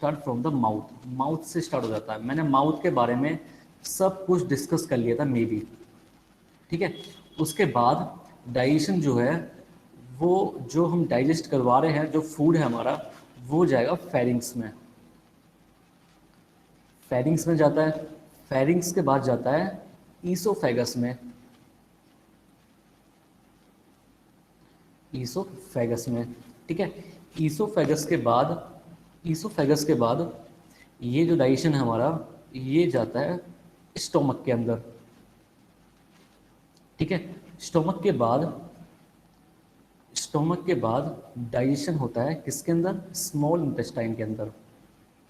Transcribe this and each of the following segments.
Start from the mouth, mouth से start हो जाता है। मैंने माउथ के बारे में सब कुछ डिस्कस कर लिया था मे बी, ठीक है। उसके बाद डाइजेशन जो है, वो जो हम डाइजेस्ट करवा रहे हैं, जो फूड है हमारा, वो जाएगा फेरिंग्स में, फेरिंग्स में जाता है। फेरिंग्स के बाद जाता है ईसोफेगस में, ईसोफेगस में, ठीक है। ईसोफेगस के बाद, ईसोफेगस के बाद ये जो डाइजेशन है हमारा, ये जाता है स्टोमक के अंदर, ठीक है। स्टोमक के बाद, स्टोमक के बाद डाइजेशन होता है किसके अंदर, स्मॉल इंटेस्टाइन के अंदर,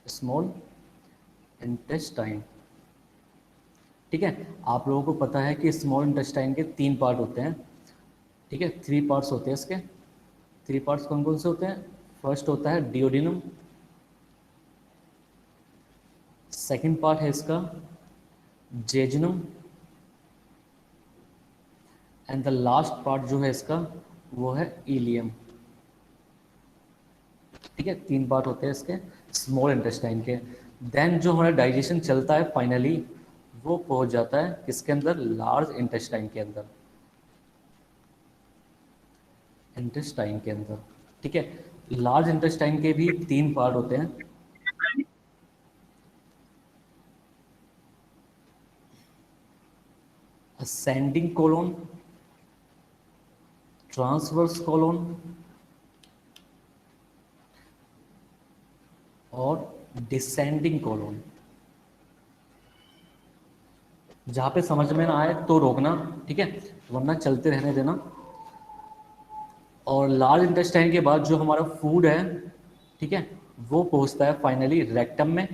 स्मॉल इंटेस्टाइन, ठीक है। आप लोगों को पता है कि स्मॉल इंटेस्टाइन के 3 पार्ट होते हैं, ठीक है, 3 पार्ट्स होते हैं इसके। 3 पार्ट्स कौन कौन से होते हैं? फर्स्ट होता है डिओडिनम, सेकंड पार्ट है इसका jejunum, and the last part जो है इसका वो है इलियम, ठीक है। 3 पार्ट होते हैं इसके स्मॉल इंटेस्टाइन के। देन जो हमारा डाइजेशन चलता है फाइनली, वो पहुंच जाता है किसके अंदर, लार्ज इंटेस्टाइन के अंदर, इंटेस्टाइन के अंदर, ठीक है। लार्ज इंटेस्टाइन के भी 3 पार्ट होते हैं, असेंडिंग कोलोन, ट्रांसवर्स कोलोन और डिसेंडिंग कोलोन। जहां पे समझ में ना आए तो रोकना, ठीक है, वरना चलते रहने देना। और लार्ज इंटेस्टाइन के बाद जो हमारा फूड है, ठीक है, वो पहुंचता है फाइनली रेक्टम में,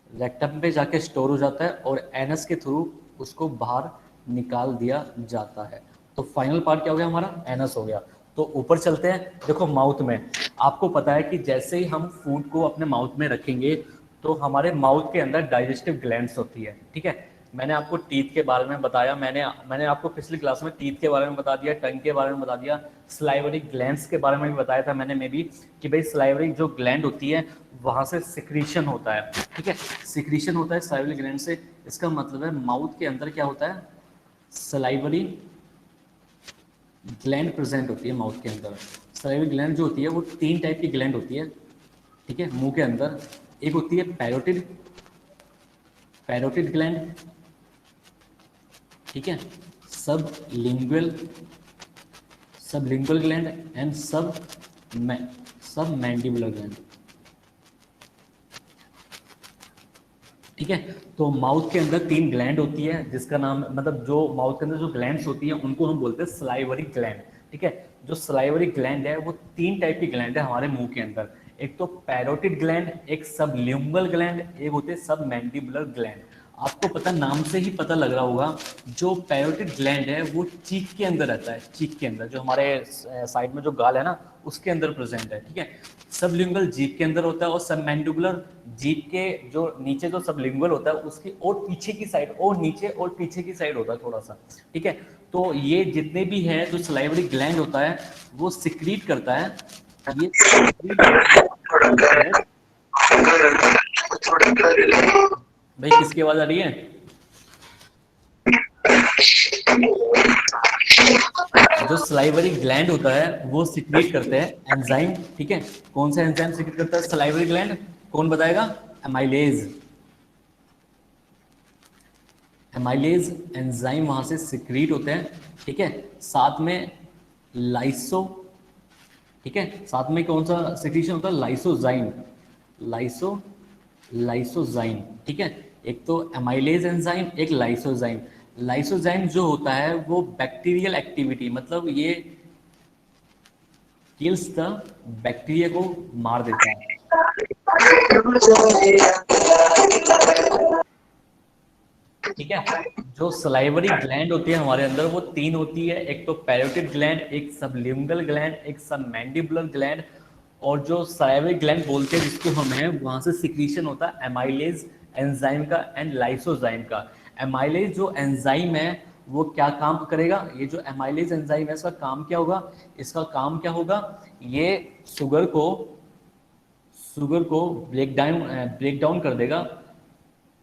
रेक्टम पे जाके स्टोर हो जाता है और एनस के थ्रू उसको बाहर निकाल दिया जाता है। तो फाइनल पार्ट क्या हो गया हमारा, एनस हो गया। तो ऊपर चलते हैं, देखो माउथ में आपको पता है कि जैसे ही हम फूड को अपने माउथ में रखेंगे तो हमारे माउथ के अंदर डाइजेस्टिव ग्लैंड्स होती है, ठीक है। मैंने आपको टीथ के बारे में बताया, मैंने आपको पिछली क्लास में टीथ के बारे में बता दिया, टंग के बारे में बता दिया, स्लाइवरी ग्लैंड्स के बारे में भी बताया था मैंने मे बी, कि भाई स्लाइवरी जो ग्लैंड होती है वहां से सिक्रीशन होता है, ठीक है, सिक्रीशन होता है स्लाइवरी ग्लैंड से। इसका मतलब है माउथ के अंदर क्या होता है, सलाइवरी ग्लैंड प्रेजेंट होती है माउथ के अंदर। सलाइवरी ग्लैंड जो होती है वो 3 टाइप की ग्लैंड होती है, ठीक है, मुंह के अंदर। एक होती है पैरोटिड, पैरोटिड ग्लैंड, ठीक है, सब लिंगुअल, सब लिंगुअल ग्लैंड एंड सब मैंडिबुलर ग्लैंड, ठीक है। तो माउथ के अंदर 3 ग्लैंड होती है, जिसका नाम, मतलब जो माउथ के अंदर जो ग्लैंड्स होती है उनको हम बोलते हैं सलाइवरी ग्लैंड, ठीक है। जो सलाइवरी ग्लैंड है वो 3 टाइप की ग्लैंड है हमारे मुंह के अंदर। एक तो पैरोटिड ग्लैंड, एक सबलिंगुअल ग्लैंड, एक होते हैं सब मैंडिबुलर ग्लैंड। आपको पता, नाम से ही पता लग रहा होगा, जो पैरोटिड ग्लैंड है वो चीक के अंदर रहता है, चीक के अंदर जो हमारे साइड में जो गाल है ना उसके अंदर प्रेजेंट है, ठीक है। सबलिंगुअल जीभ के अंदर होता है और सब मैंडिबुलर जीभ के जो नीचे जो सबलिंगुअल होता है उसकी और पीछे की साइड, और नीचे और पीछे की साइड होता है थोड़ा सा, ठीक है। तो ये जितने भी है जो सलाइवरी ग्लैंड होता है वो सिक्रीट करता है, ये भाई किसकी आवाज आ रही है? जो सलाइवरी ग्लैंड होता है वो सिक्रीट करते हैं एंजाइम, ठीक है। कौन सा एंजाइम सिक्रीट करता है सलाइवरी ग्लैंड, कौन बताएगा? एमाइलेज, एमाइलेज एंजाइम वहां से सिक्रीट होते हैं, ठीक है। साथ में लाइसो, ठीक है, साथ में कौन सा सिक्रीशन होता है, लाइसोजाइम, लाइसो लाइसोजाइम, ठीक है। एक तो एमाइलेज एंजाइम, एक लाइसोजाइम। लाइसोजाइम जो होता है वो बैक्टीरियल एक्टिविटी, मतलब ये किल्स द बैक्टीरिया को मार देता है, ठीक है। जो सलाइवरी ग्लैंड होती है हमारे अंदर वो 3 होती है, एक तो पैरोटिड ग्लैंड, एक सबलिंगुअल ग्लैंड, एक सब मैंडिबुलर ग्लैंड। और जो सलाइवरी ग्लैंड बोलते हैं जिसको हमें, वहां से सिक्रीशन होता है एमाइलेज एंजाइम का एंड लाइसोजाइम का। एमाइलेज जो एंजाइम है वो क्या काम करेगा, ये जो एमाइलेज एंजाइम है इसका काम क्या होगा, इसका काम क्या होगा, ये शुगर शुगर को ब्रेक डाउन कर देगा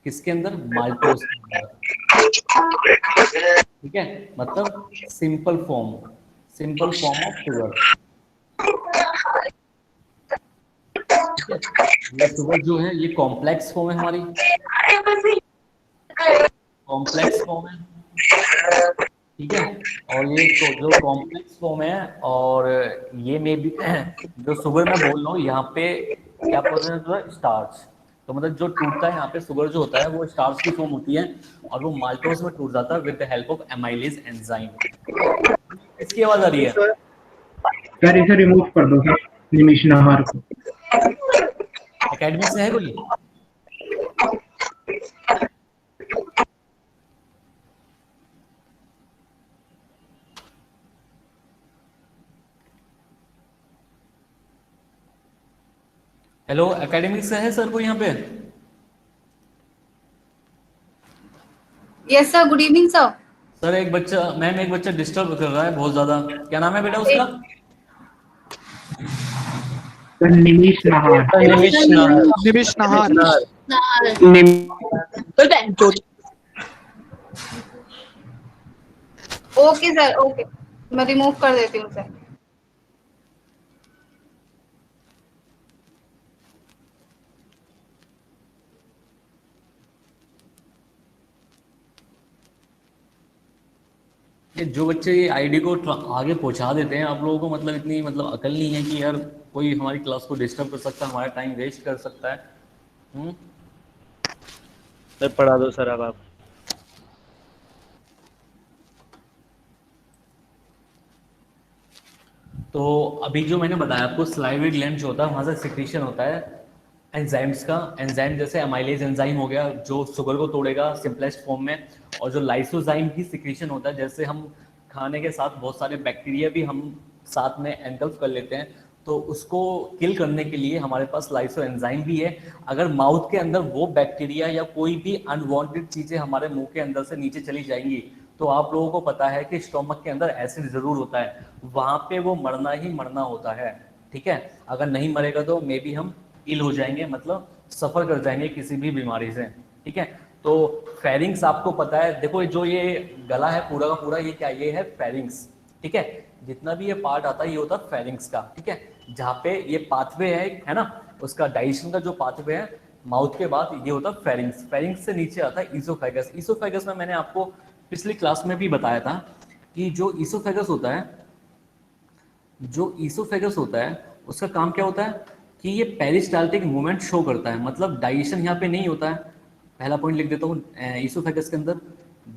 किसके अंदर, माल्टोज के अंदर, ठीक है, मतलब सिंपल फॉर्म ऑफ शुगर, ठीक है। ये शुगर जो है ये कॉम्प्लेक्स फॉर्म है हमारी, कॉम्प्लेक्स फॉर्म है, ठीक है। और ये तो जो कॉम्प्लेक्स फॉर्म है, और ये में भी जो शुगर मैं बोल रहा हूँ यहाँ पे क्या प्रेजेंट होता है, स्टार्च। तो मतलब जो टूटता है यहाँ पे शुगर जो होता है वो स्टार्च की फॉर्म होती है, और वो माल्टोज में टूट जाता है with the help of amylase enzyme. इसकी आवाज आ रही है? सर इसे रिमूव कर दो सर, निमिष नाहर को। एकेडमिक से है कोई? हेलो, एकेडमिक से है सर कोई यहाँ पे? Yes sir, good evening sir. Sir एक बच्चा डिस्टर्ब कर रहा है बहुत ज्यादा। क्या नाम है बेटा उसका? Nimish Nahar. Nimish Nahar. Okay sir, okay, मैं रिमूव कर देती हूँ सर। ये जो बच्चे ये आईडी को आगे पहुंचा देते हैं, आप लोगों को मतलब इतनी मतलब अकल नहीं है कि यार कोई हमारी क्लास को डिस्टर्ब कर सकता है, हमारा टाइम वेस्ट कर सकता है। सर पढ़ा दो सर अब आप। तो अभी जो मैंने बताया आपको, सलाइवरी ग्लैंड जो होता है वहां से सिक्रीशन होता है एंजाइम्स का। एंजाइम जैसे अमाइलेज एंजाइम हो गया जो शुगर को तोड़ेगा सिंपलेस्ट फॉर्म में, और जो लाइसोजाइम की सिक्रीशन होता है, जैसे हम खाने के साथ बहुत सारे बैक्टीरिया भी हम साथ में एनगल्फ कर लेते हैं, तो उसको किल करने के लिए हमारे पास लाइसो एंजाइम भी है। अगर माउथ के अंदर वो बैक्टीरिया या कोई भी अनवांटेड चीजें हमारे मुंह के अंदर से नीचे चली जाएंगी, तो आप लोगों को पता है कि स्टोमक के अंदर एसिड जरूर होता है, वहां पे वो मरना ही मरना होता है, ठीक है। अगर नहीं मरेगा तो मे बी हम इल हो जाएंगे, मतलब सफर कर जाएंगे किसी भी बीमारी से, ठीक है। तो फेरिंग्स आपको पता है, देखो जो ये गला है पूरा का पूरा, ये क्या, ये है फेरिंग्स, ठीक है। जितना भी ये पार्ट आता है ये होता है फेरिंग्स का, ठीक है। जहाँ पे ये पाथवे है ना, उसका डाइजेशन का जो पाथवे है माउथ के बाद, ये होता है फेरिंग्स। फेरिंग्स से नीचे आता है ईसोफेगस। ईसोफेगस में मैंने आपको पिछली क्लास में भी बताया था कि जो ईसोफेगस होता है उसका काम क्या होता है कि ये पेरिस्टाल्टिक मूवमेंट शो करता है, मतलब डाइजेशन यहाँ पे नहीं होता है। पहला पॉइंट लिख देता हूँ, ईसोफेगस के अंदर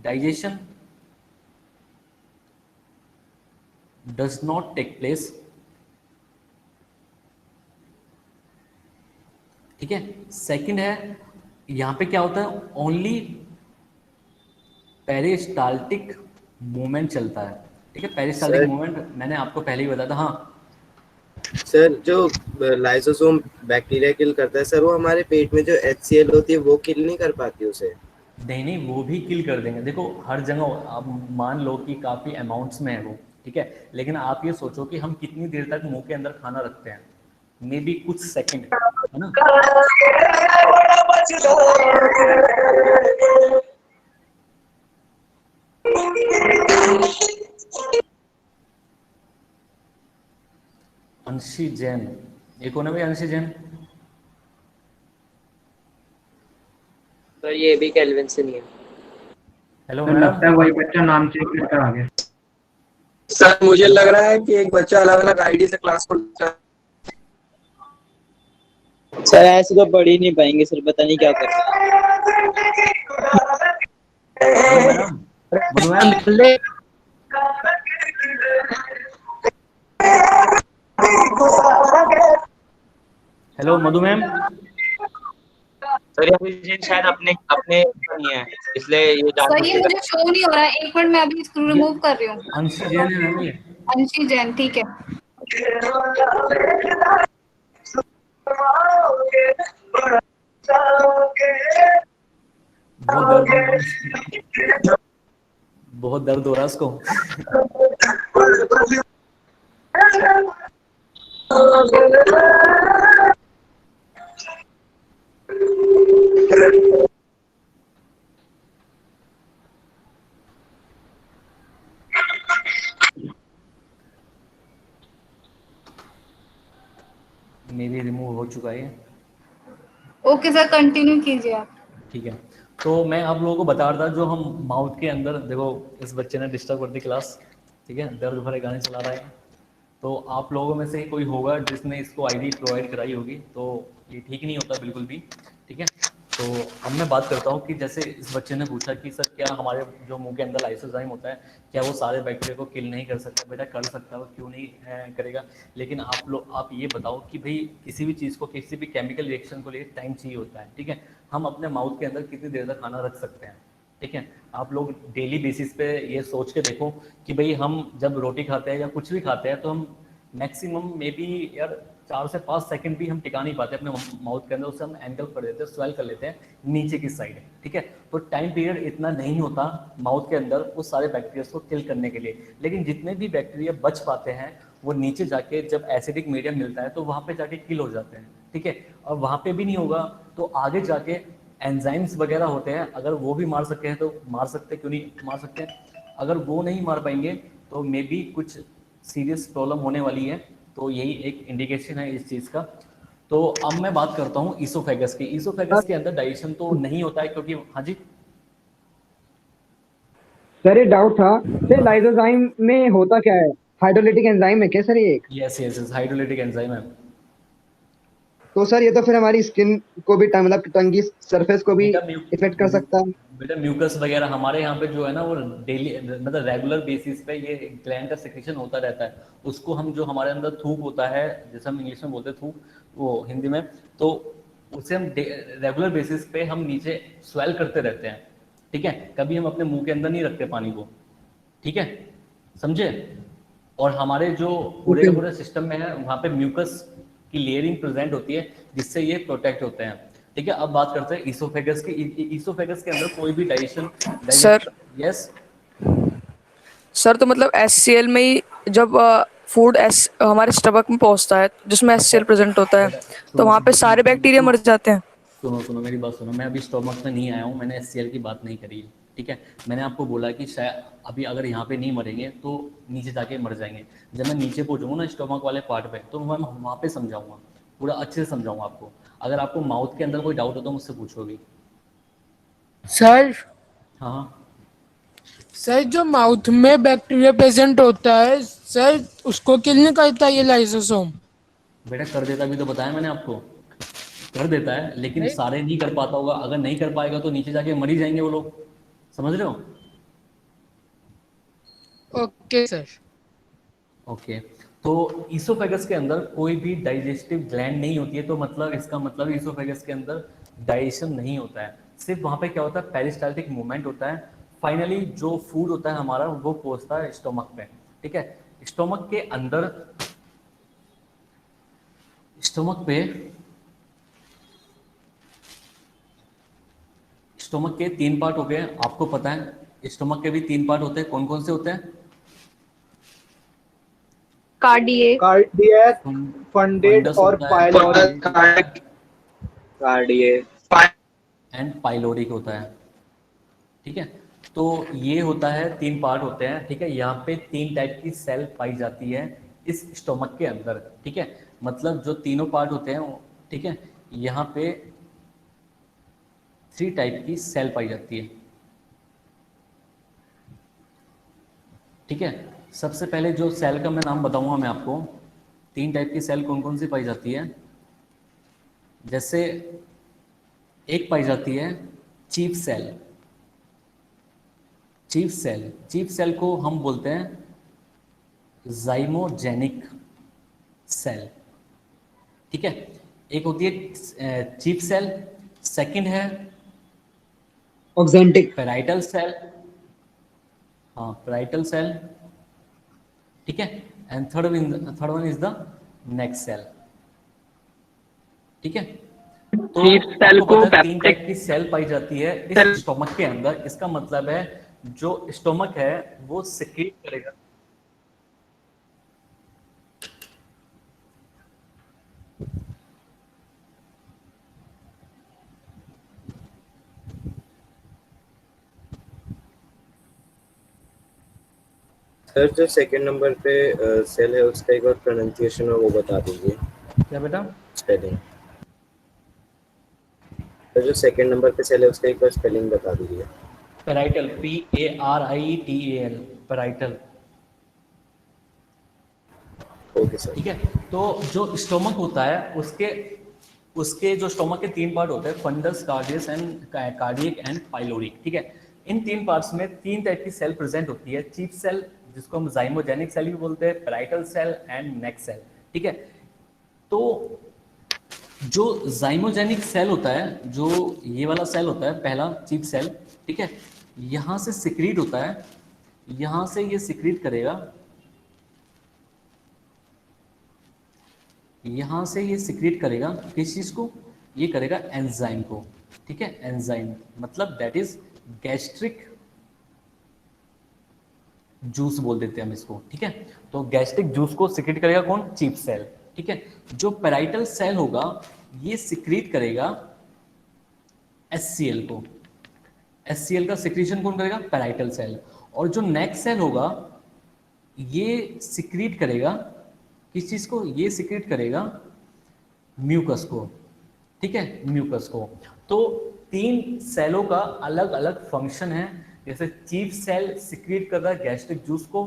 digestion does not take place, ठीक है। सेकंड है, यहाँ पे क्या होता है, ओनली पेरिस्टाल्टिक मूवमेंट चलता है, ठीक है। पेरिस्टाल्टिक मूवमेंट मैंने आपको पहले ही बताया था। हाँ सर, जो लाइसोसोम बैक्टीरिया किल करता है सर, वो हमारे पेट में जो HCl होती है वो किल नहीं कर पाती उसे? नहीं, वो भी किल कर देंगे। देखो हर जगह आप मान लो कि काफ़ी अमाउंट्स में है वो, ठीक है, लेकिन आप ये सोचो कि हम कितनी देर तक मुंह के अंदर खाना रखते हैं, मे बी कुछ सेकंड, है ना। अंशी जैन, ये कौन है भाई अंशी जैन? सर ये भी केल्विन से नहीं है। हेलो तो लगता है वही बच्चा नाम चेक करके आ गया। सर मुझे लग रहा है कि एक बच्चा अलग अलग आईडी से क्लास को। सर ऐसे तो पढ़ ही नहीं पाएंगे सर, पता नहीं क्या कर रहे हैं। मधु मैम, हेलो मधु मैम। सर ये शायद अपने नहीं है, इसलिए ये सर ये मुझे शो नहीं हो रहा है, एक मिनट मैं अभी इसको रिमूव कर रही हूँ। अंशी जैन है मैम ये। अंशी जैन, ठीक है। बहुत दर्द हो रहा है उसको। मेरी रिमूव हो चुका है। ओके सर, कंटिन्यू कीजिए आप। ठीक है, तो मैं आप लोगों को बता रहा था, जो हम माउथ के अंदर देखो, इस बच्चे ने डिस्टर्ब कर दी क्लास, ठीक है, दर्द भरे गाने चला रहा है। तो आप लोगों में से कोई होगा जिसने इसको आईडी प्रोवाइड कराई होगी, तो ये ठीक नहीं होता बिल्कुल भी, ठीक है। तो अब मैं बात करता हूँ कि जैसे इस बच्चे ने पूछा कि सर क्या हमारे जो मुंह के अंदर लाइसोजाइम होता है, क्या वो सारे बैक्टीरिया को किल नहीं कर सकता? बेटा कर सकता है, वो क्यों नहीं करेगा। लेकिन आप ये बताओ कि भाई किसी भी चीज़ को, किसी भी केमिकल रिएक्शन को लिए टाइम चाहिए होता है, ठीक है। हम अपने माउथ के अंदर कितनी देर तक खाना रख सकते हैं, ठीक है। आप लोग डेली बेसिस पे ये सोच के देखो कि भाई हम जब रोटी खाते हैं या कुछ भी खाते हैं, तो हम मैक्सिमम मे बी यार 4 से 5 सेकंड भी हम टिका नहीं पाते अपने माउथ के अंदर, उससे हम एंगल्फ कर देते हैं, स्वेल कर लेते हैं नीचे की साइड, ठीक है। तो टाइम पीरियड इतना नहीं होता माउथ के अंदर उस सारे बैक्टीरिया को किल करने के लिए। लेकिन जितने भी बैक्टीरिया बच पाते हैं वो नीचे जाके जब एसिडिक मीडियम मिलता है तो वहाँ पे जाके किल हो जाते हैं, ठीक है। और वहाँ पे भी नहीं होगा तो आगे जाके एंजाइम्स वगैरह होते हैं, अगर वो भी मार सकते हैं तो मार सकते हैं, क्यों नहीं मार सकते हैं। अगर वो नहीं मार पाएंगे तो मे बी कुछ सीरियस प्रॉब्लम होने वाली है। तो यही एक इंडिकेशन है इस चीज़ का। तो अब मैं बात करता हूँ ईसोफेगस की। ईसोफेगस के अंदर डाइजेशन तो नहीं होता है, क्योंकि हाँ जी, सर एक डाउट था, सर लाइसोजाइम में होता क्या है? हाइड्रोलिटिक एंजाइम है क्या सर ये एक? Yes yes yes, hydrolytic enzyme है। तो सर ये तो फिर हमारी स्किन को भी मतलब टंग की सरफेस को भी बेटा इफेक्ट कर सकता है। बेटा म्यूकस वगैरह हमारे यहाँ पे जो है ना, वो डेली मतलब रेगुलर बेसिस पे ये ग्लैंड का सेक्रेशन होता रहता है। उसको हम जो हमारे अंदर थूक होता है, जैसे हम इंग्लिश में बोलते हैं थूक, वो हिंदी में, तो उसे हम रेगुलर बेसिस पे हम नीचे स्वेल करते रहते हैं, ठीक है। कभी हम अपने मुंह के अंदर नहीं रखते पानी को, ठीक है, समझे। और हमारे जो पूरे का ओके। पूरे सिस्टम में है, वहाँ पे म्यूकस की लेयरिंग प्रेजेंट होती है, जिससे ये प्रोटेक्ट होते हैं, ठीक है। अब बात करते हैं ईसोफेगस की। ईसोफेगस के अंदर कोई भी डाइजेशन सर यस, सर तो मतलब एचसीएल में ही जब फूड एस हमारे स्टमक में पहुंचता है जिसमें एचसीएल प्रेजेंट होता है, बेटा तो सुनो वहाँ पे सुनो सुनो सारे सुनो बैक्टीरिया सुनो मर जाते हैं। सुनो सुनो मेरी बात सुनो। मैं अभी स्टोमक में नहीं आया हूँ, मैंने एचसीएल की बात नहीं करी है, ठीक है। मैंने आपको बोला कि शायद अभी अगर यहाँ पे नहीं मरेंगे तो नीचे जाके मर जाएंगे। जब मैं नीचे पहुँचूंगा ना स्टोमक वाले पार्ट पे, तो मैं वहाँ पे समझाऊंगा, पूरा अच्छे से समझाऊंगा आपको। अगर आपको माउथ के अंदर कोई डाउट हो तो मुझसे पूछोगी। सर हाँ हाँ सर जो माउथ में बैक्टीरिया प्रेजेंट होता है सर, उसको किल नहीं करता ये लाइसोसोम? बेटा कर देता, भी तो बताया मैंने आपको, कर देता है, लेकिन नहीं। सारे नहीं कर पाता होगा। अगर नहीं कर पाएगा तो नीचे जाके मर ही जाएंगे वो लोग, समझ रहे हो। Okay sir. ओके, तो ईसोफेगस के अंदर कोई भी डाइजेस्टिव ग्लैंड नहीं होती है, तो मतलब इसका मतलब ईसोफेगस के अंदर डाइजेशन नहीं होता है। सिर्फ वहाँ पे क्या होता है, पेरिस्टाल्टिक मूवमेंट होता है। फाइनली जो फूड होता है हमारा वो पहुँचता है स्टोमक पे, ठीक है। स्टोमक के अंदर, स्टोमक पे, स्टोमक के 3 पार्ट हो गए, आपको पता है स्टोमक के भी 3 पार्ट होते हैं। कौन कौन से होते हैं? कार्डिएक। कार्डियक, फंडेड फंडस और होता है, पाइलोरिक। कार्डिए एंड पाइलोरिक होता है, ठीक है। तो ये होता है, 3 पार्ट होते हैं, ठीक है। यहाँ पे 3 टाइप की सेल पाई जाती है इस स्टोमक के अंदर, ठीक है। मतलब जो तीनों पार्ट होते हैं ठीक है, यहाँ पे 3 टाइप की सेल पाई जाती है, ठीक है। सबसे पहले जो सेल का मैं नाम बताऊंगा मैं आपको, 3 टाइप की सेल कौन कौन सी पाई जाती है। जैसे एक पाई जाती है चीफ सेल। चीफ सेल को हम बोलते हैं जाइमोजेनिक सेल, ठीक है। एक होती है चीफ सेल, सेकंड है ऑक्जेंटिक। पेराइटल सेल, हाँ पेराइटल सेल, ठीक है। And third one is the next cell, ठीक है। तो चीफ सेल आपको को पता है 3 पेप्टिक टाइप की सेल पाई जाती है इस स्टोमक के अंदर। इसका मतलब है जो स्टोमक है वो सिक्रीट करेगा, सर जो सेकंड नंबर पे सेल है उसका एक बार प्रोनाउंसिएशन है वो बता दीजिए, क्या बेटा? स्पेलिंग। सर जो सेकंड नंबर पे सेल है उसका एक बार स्पेलिंग बता दीजिए। Parietal, PARIETAL, parietal. Okay sir. ठीक है, तो जो स्टोमक होता है उसके उसके जो स्टोमक के 3 पार्ट होते हैं, fundus, cardias and cardiac and pyloric. ठीक है, इन 3 पार्ट्स में 3 टाइप की सेल प्रेजेंट होती है। चीफ सेल जिसको हम जाइमोजेनिक सेल भी बोलते हैं, parietal cell and neck cell. ठीक है, तो जो जाइमोजेनिक सेल होता है, जो ये वाला सेल होता है पहला चीफ सेल, ठीक है, यहाँ से सिक्रीट होता है, यहाँ से ये सिक्रीट करेगा, यहाँ से ये सिक्रीट करेगा किस चीज़ को? ये करेगा एंजाइम को। ठीक है, एंजाइम मतलब दैट इज गैस्ट्रिक जूस बोल देते हैं हम इसको। ठीक है, तो गैस्ट्रिक जूस को सिक्रीट करेगा कौन? Chief cell. ठीक है, जो पैराइटल सेल होगा ये सिक्रीट करेगा HCl को। HCl का सिक्रीशन कौन करेगा? Parietal cell. और जो नेक सेल होगा ये सिक्रीट करेगा किस चीज को? ये सिक्रीट करेगा म्यूकस को। ठीक है, म्यूकस को। तो 3 सेलों का अलग अलग फंक्शन है। जैसे चीफ सेल सिक्रीट कर रहा है गैस्ट्रिक जूस को,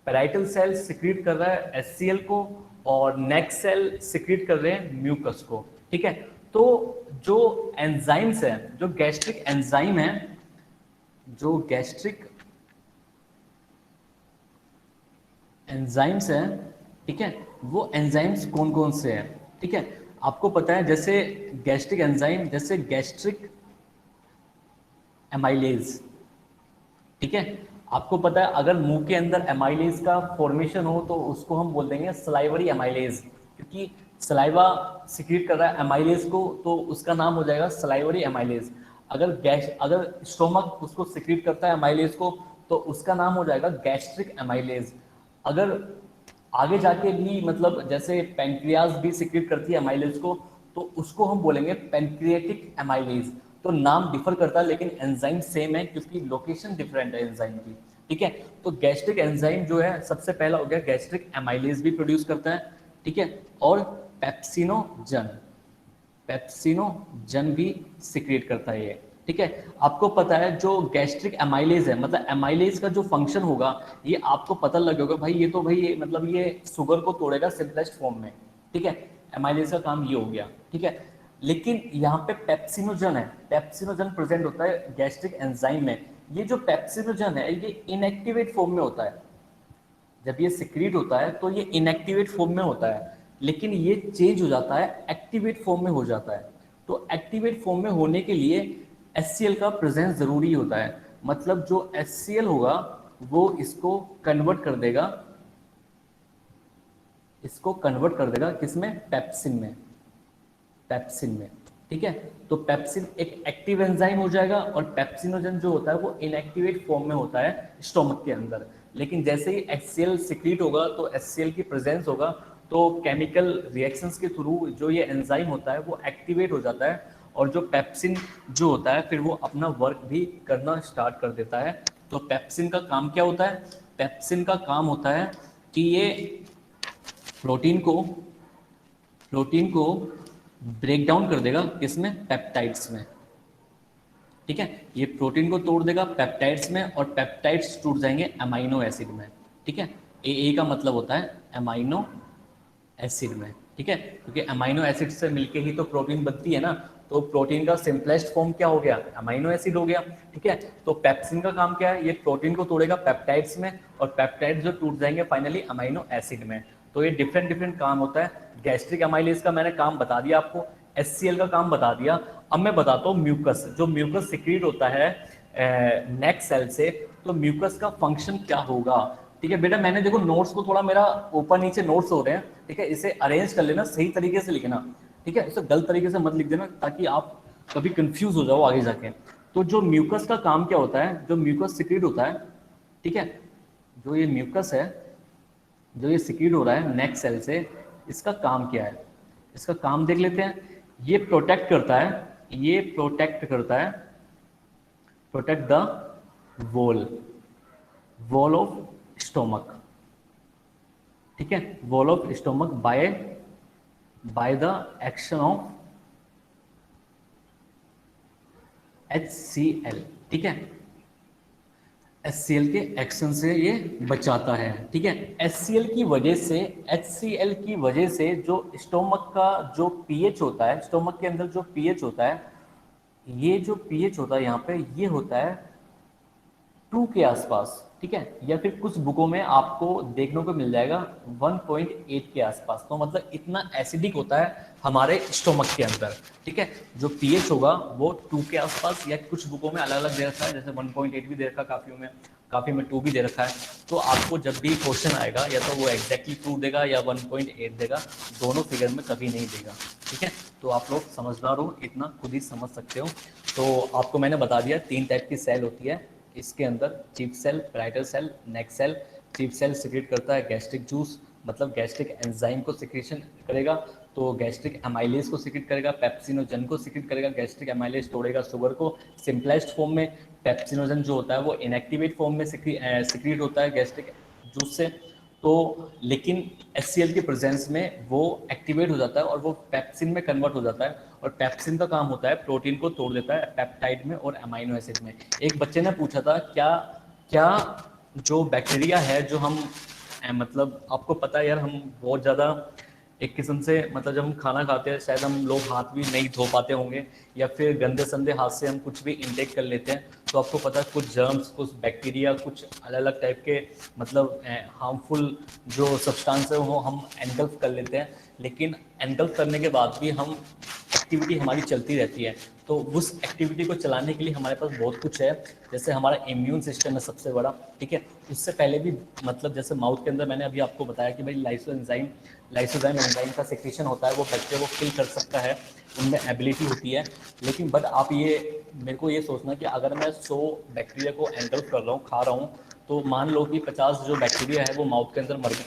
पैराइटल सेल सिक्रीट कर रहा है HCl को, और नेक सेल सिक्रीट कर रहे हैं म्यूकस को। ठीक है, तो जो एंजाइम्स है, जो गैस्ट्रिक एंजाइम है, जो गैस्ट्रिक एंजाइम्स है, ठीक है, वो एंजाइम्स कौन कौन से हैं? ठीक है, आपको पता है जैसे गैस्ट्रिक एंजाइम, जैसे गैस्ट्रिक एमाइलेज। ठीक है, आपको पता है अगर मुंह के अंदर एमाइलेज का फॉर्मेशन हो तो उसको हम बोल देंगे सलाइवरी एमाइलेज, क्योंकि सलाइवा सिक्रीट कर रहा है एमाइलेज को, तो उसका नाम हो जाएगा सलाइवरी एमाइलेज। अगर स्टोमक उसको सिक्रीट करता है एमाइलेज को तो उसका नाम हो जाएगा गैस्ट्रिक एमाइलेज। अगर आगे जाके भी मतलब जैसे पैंक्रियाज भी सिक्रीट करती है एमाइलेज को तो उसको हम बोलेंगे पैंक्रियाटिक एमाइलेज। तो नाम डिफर करता है लेकिन एंजाइम सेम है क्योंकि लोकेशन डिफरेंट है एंजाइम की। ठीक है, तो गैस्ट्रिक एंजाइम जो है सबसे पहला हो गया गैस्ट्रिक एमाइलेज भी प्रोड्यूस करता है। ठीक है, और पेप्सिनोजन भी सिक्रिएट करता है ये। ठीक है, आपको पता है जो गैस्ट्रिक एमाइलेज है, मतलब एमाइलेज का जो फंक्शन होगा ये आपको पता लग होगा भाई, ये तो भाई मतलब ये शुगर को तोड़ेगा सिंपलेस्ट फॉर्म में। ठीक है, एमाइलेज का काम ये हो गया। ठीक है, लेकिन यहाँ पे पेप्सिनोजन है, पेप्सिनोजन प्रेजेंट होता है गैस्ट्रिक एंजाइम में। ये जो पेप्सिनोजन है ये इनएक्टिवेट फॉर्म में होता है। जब ये सिक्रीट होता है तो ये इनएक्टिवेट फॉर्म में होता है, लेकिन ये चेंज हो जाता है एक्टिवेट फॉर्म में हो जाता है। तो एक्टिवेट फॉर्म में होने के लिए HCl का प्रेजेंस जरूरी होता है। मतलब जो HCl होगा वो इसको कन्वर्ट कर देगा, किसमें? पेप्सिन में, ठीक है, तो पेप्सिन एक एक्टिव एंजाइम हो जाएगा और पेप्सिनोजन जो होता है वो इनएक्टिवेट फॉर्म में होता है स्टोमक के अंदर। लेकिन जैसे ही HCl सिक्रीट होगा तो HCl की प्रेजेंस होगा तो केमिकल रिएक्शंस के थ्रू जो ये एंजाइम होता है वो एक्टिवेट हो जाता है और जो पेप्सिन जो होता है फिर वो अपना वर्क भी करना स्टार्ट कर देता है। तो पेप्सिन का काम क्या होता है? पेप्सिन का काम होता है कि ये प्रोटीन को ब्रेक डाउन कर देगा, किसमें? पेप्टाइड्स में। ठीक है, ये प्रोटीन को तोड़ देगा पेप्टाइड्स में और पेप्टाइड्स टूट जाएंगे अमाइनो एसिड में। ठीक है, ए का मतलब होता है अमाइनो एसिड में। ठीक है, क्योंकि अमाइनो एसिड से मिलके ही तो प्रोटीन बनती है ना, तो प्रोटीन का सिंपलेस्ट फॉर्म क्या हो गया? अमाइनो एसिड हो गया। ठीक है, तो पेप्सिन का काम क्या है? ये प्रोटीन को तोड़ेगा पेप्टाइड्स में और पेप्टाइड्स जो टूट जाएंगे फाइनली अमाइनो एसिड में। तो ये डिफरेंट काम होता है। गैस्ट्रिक एमाइलेज का मैंने काम बता दिया आपको, HCl का काम बता दिया। अब मैं बताता हूँ म्यूकस, जो म्यूकस सिक्रीट होता है नेक सेल से, तो म्यूकस का फंक्शन क्या होगा? ठीक है बेटा, मैंने देखो नोट्स को थोड़ा मेरा ऊपर नीचे नोट्स हो रहे हैं, ठीक है, इसे अरेंज कर लेना, सही तरीके से लिखना। ठीक है, इसे गलत तरीके से मत लिख देना ताकि आप कभी कंफ्यूज हो जाओ आगे जाके। तो जो म्यूकस का काम क्या होता है? जो म्यूकस सिक्रीट होता है, ठीक है, जो ये म्यूकस है जो ये सिक्रीट हो रहा है नेक सेल से, इसका काम क्या है? इसका काम देख लेते हैं। ये प्रोटेक्ट करता है, protect the wall of stomach, ठीक है, wall of stomach by the action of HCl, ठीक है, HCl के एक्शन से ये बचाता है, ठीक है। HCl की वजह से, HCl की वजह से जो स्टोमक का जो pH होता है, स्टोमक के अंदर जो pH होता है, ये जो pH होता है यहाँ पे, ये होता है 2 के आसपास, ठीक है, या फिर कुछ बुकों में आपको देखने को मिल जाएगा 1.8 के आसपास। तो मतलब इतना एसिडिक होता है हमारे स्टोमक के अंदर, ठीक है। जो pH होगा वो 2 के आसपास, या कुछ बुकों में अलग अलग दे रखा है, जैसे 1.8 भी दे रखा है, काफी में 2 भी दे रखा है। तो आपको जब भी क्वेश्चन आएगा या तो वो एग्जैक्टली 2 देगा या 1.8 देगा, दोनों फिगर में कभी नहीं देगा, ठीक है। तो आप लोग समझदार हो, इतना खुद ही समझ सकते हो। तो आपको मैंने बता दिया 3 टाइप की सेल होती है इसके अंदर, चीफ सेल, पैराइटल सेल, नेक सेल। चीफ सेल सिक्रेट करता है गैस्ट्रिक जूस, मतलब गैस्ट्रिक एंजाइम को सिक्रेशन करेगा, तो गैस्ट्रिक एमाइलेज को सिक्रेट करेगा, पेप्सिनोजन को सिक्रेट करेगा। गैस्ट्रिक एमाइलेज तोड़ेगा शुगर को सिंपलेस्ट फॉर्म में, पेप्सिनोजन जो होता है वो इनएक्टिवेट फॉर्म में सिक्रेट होता है गैस्ट्रिक जूस से। तो लेकिन HCl के प्रेजेंस में वो एक्टिवेट हो जाता है और वो पेप्सिन में कन्वर्ट हो जाता है, और पेप्सिन का काम होता है प्रोटीन को तोड़ देता है पेप्टाइड में और अमाइनो एसिड में। एक बच्चे ने पूछा था क्या जो बैक्टीरिया है जो हम मतलब आपको पता है यार, हम बहुत ज़्यादा एक किस्म से मतलब जब हम खाना खाते हैं शायद हम लोग हाथ भी नहीं धो पाते होंगे, या फिर गंदे संदे हाथ से हम कुछ भी इंटेक कर लेते हैं। तो आपको पता है कुछ जर्म्स, कुछ बैक्टीरिया, कुछ अलग अलग टाइप के मतलब हार्मफुल जो सब्सटेंस है वो हम एनगल्फ कर लेते हैं, लेकिन एनगल्फ करने के बाद भी हम एक्टिविटी हमारी चलती रहती है। तो उस एक्टिविटी को चलाने के लिए हमारे पास बहुत कुछ है, जैसे हमारा इम्यून सिस्टम है सबसे बड़ा, ठीक है। उससे पहले भी मतलब जैसे माउथ के अंदर मैंने अभी आपको बताया कि भाई लाइसोजाइम एंजाइम का सेक्रेशन होता है, वो बैक्टीरिया को किल कर सकता है, उनमें एबिलिटी होती है। लेकिन बट आप ये मेरे को ये सोचना कि अगर मैं 100 बैक्टीरिया को एंगल्फ कर रहा हूँ, खा रहा हूँ, तो मान लो कि 50 जो बैक्टीरिया है वो माउथ के अंदर मर गए,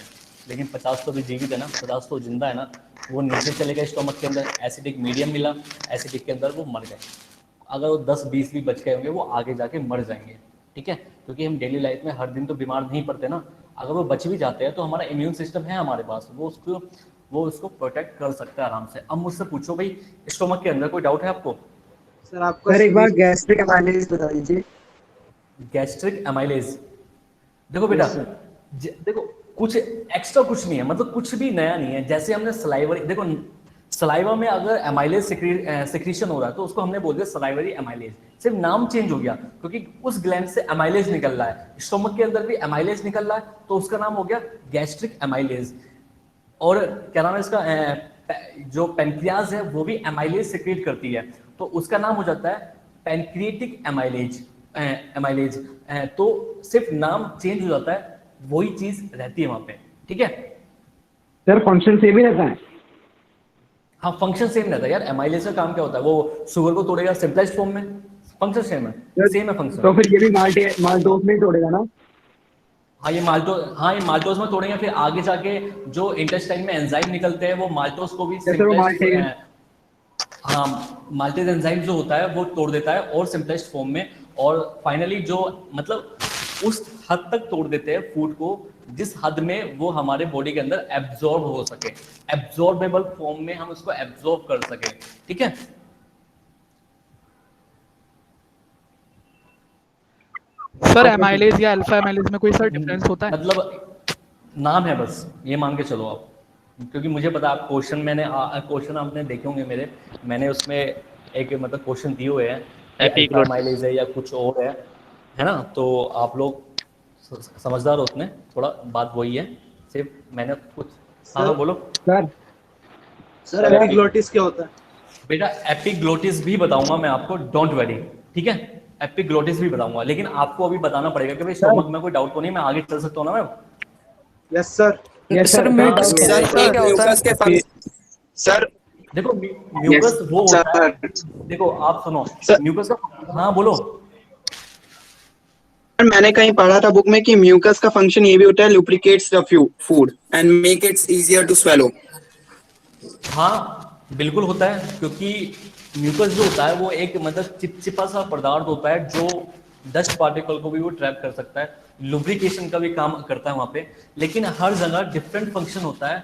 लेकिन 50 तो भी जीवित है ना, 50 तो जिंदा है ना, वो नीचे चले गए स्टोमक के अंदर, एसिडिक मीडियम मिला, एसिडिक के अंदर वो मर गए। अगर वो 10-20 भी बच गए होंगे वो आगे जाके मर जाएंगे, ठीक है, क्योंकि हम डेली लाइफ में हर दिन तो बीमार नहीं पड़ते ना। अगर वो बच भी जाते हैं तो हमारा इम्यून सिस्टम है हमारे पास, वो उसको प्रोटेक्ट कर सकता है आराम से। अब मुझसे पूछो भाई, स्टोमक के अंदर कोई डाउट है आपको? सर आपको सर एक बार गैस्ट्रिक एमाइलेज बता दीजिए। गैस्ट्रिक एमाइलेज, देखो बेटा, देखो कुछ एक्स्ट्रा कुछ नहीं है, मतलब कुछ भी नया नहीं है। जैसे हमने सलाइवरी, देखो सलाइवा में अगर एमाइलेज सिक्रीशन हो रहा है तो उसको हमने बोल दिया सलाइवरी एमाइलेज, सिर्फ नाम चेंज हो गया क्योंकि उस ग्लैंड से एमाइलेज निकल रहा है, स्टोमक के अंदर भी एमाइलेज निकल रहा है, तो उसका नाम हो गया गैस्ट्रिक एमाइलेज। और क्या नाम है इसका, जो पेनक्रियाज है वो भी एमाइलेज सिक्रेट करती है, तो उसका नाम हो जाता है पेनक्रिएटिक एमाइलेज। तो सिर्फ नाम चेंज हो जाता है, वही चीज रहती है वहां पे, ठीक है। सर फंक्शन सेम ही रहता है? हाँ फंक्शन सेम रहता है यार। एमाइलेज का काम क्या होता है, वो शुगर को तोड़ेगा सिंपलेस्ट फॉर्म में, फंक्शन सेम है फंक्शन। तो फिर ये भी माल्टोज में ही तोड़ेगा ना? हाँ ये माल्टोज में तोड़ेंगे, फिर आगे जाके जो इंटेस्टाइन में एंजाइम निकलते हैं वो माल्टोज को भी माल्टेज एंजाइम जो होता है वो तोड़ देता है और सिंपलेस्ट फॉर्म में, और फाइनली जो मतलब उस हद तक तोड़ देते हैं फूड को जिस हद में वो हमारे बॉडी के अंदर एब्जॉर्ब हो सके, एब्जॉर्बेबल फॉर्म में हम उसको एब्जॉर्ब कर सके, ठीक है। सर एमाइलेज या अल्फा एमाइलेज में कोई सर डिफरेंस होता है? मतलब नाम है बस, ये मान के चलो आप, क्योंकि मुझे पता आप क्वेश्चन आपने देखे होंगे मेरे, मैंने उसमें एक मतलब क्वेश्चन दिए हुए हैं, एमाइलेज है या कुछ और है ना। तो आप लोग समझदार हो, उसमें थोड़ा बात वही है, सिर्फ मैंने कुछ। हाँ बोलो सर एपिग्लोटिस क्या होता है? बेटा एपिग्लोटिस भी बताऊंगा मैं आपको, डोंट वरी, ठीक है, एपिग्लोटिस भी बताऊंगा, लेकिन आपको अभी बताना पड़ेगा कि भाई स्टोमक में कोई डाउट तो नहीं, मैं आगे चल सकता हूँ ना मैं? Yes sir. सर म्यूकस क्या होता है? सर देखो म्यूकस वो होता है, देखो आप सुनो म्यूकस का, हाँ बोलो। मैंने कहीं पढ़ा था बुक में कि म्यूकस का फंक्शन ये भी होता है, lubricates the food and make its easier to swallow. हाँ बिल्कुल होता है, क्योंकि म्यूकस जो होता है वो एक मतलब चिपचिपा सा पदार्थ होता है जो डस्ट पार्टिकल को भी वो ट्रैप कर सकता है, लुब्रिकेशन का भी काम करता है वहाँ पे, लेकिन हर जगह डिफरेंट फंक्शन होता है।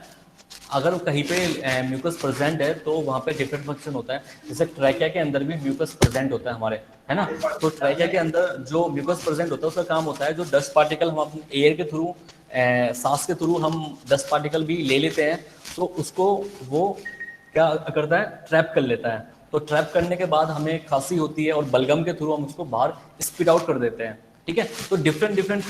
अगर कहीं पे म्यूकस प्रेजेंट है तो वहाँ पे डिफरेंट फंक्शन होता है। जैसे ट्रैकिया के अंदर भी म्यूकस प्रेजेंट होता है हमारे, है ना। तो ट्रैकिया के अंदर जो म्यूकस प्रेजेंट होता है उसका काम होता है जो डस्ट पार्टिकल हम अपने एयर के थ्रू, सांस के थ्रू हम डस्ट पार्टिकल भी ले लेते हैं, तो उसको वो क्या करता है, ट्रैप कर लेता है। तो ट्रैप करने के बाद हमें खांसी होती है और बलगम के थ्रू हम उसको बाहर स्पिट आउट कर देते हैं, ठीक है। तो डिफरेंट डिफरेंट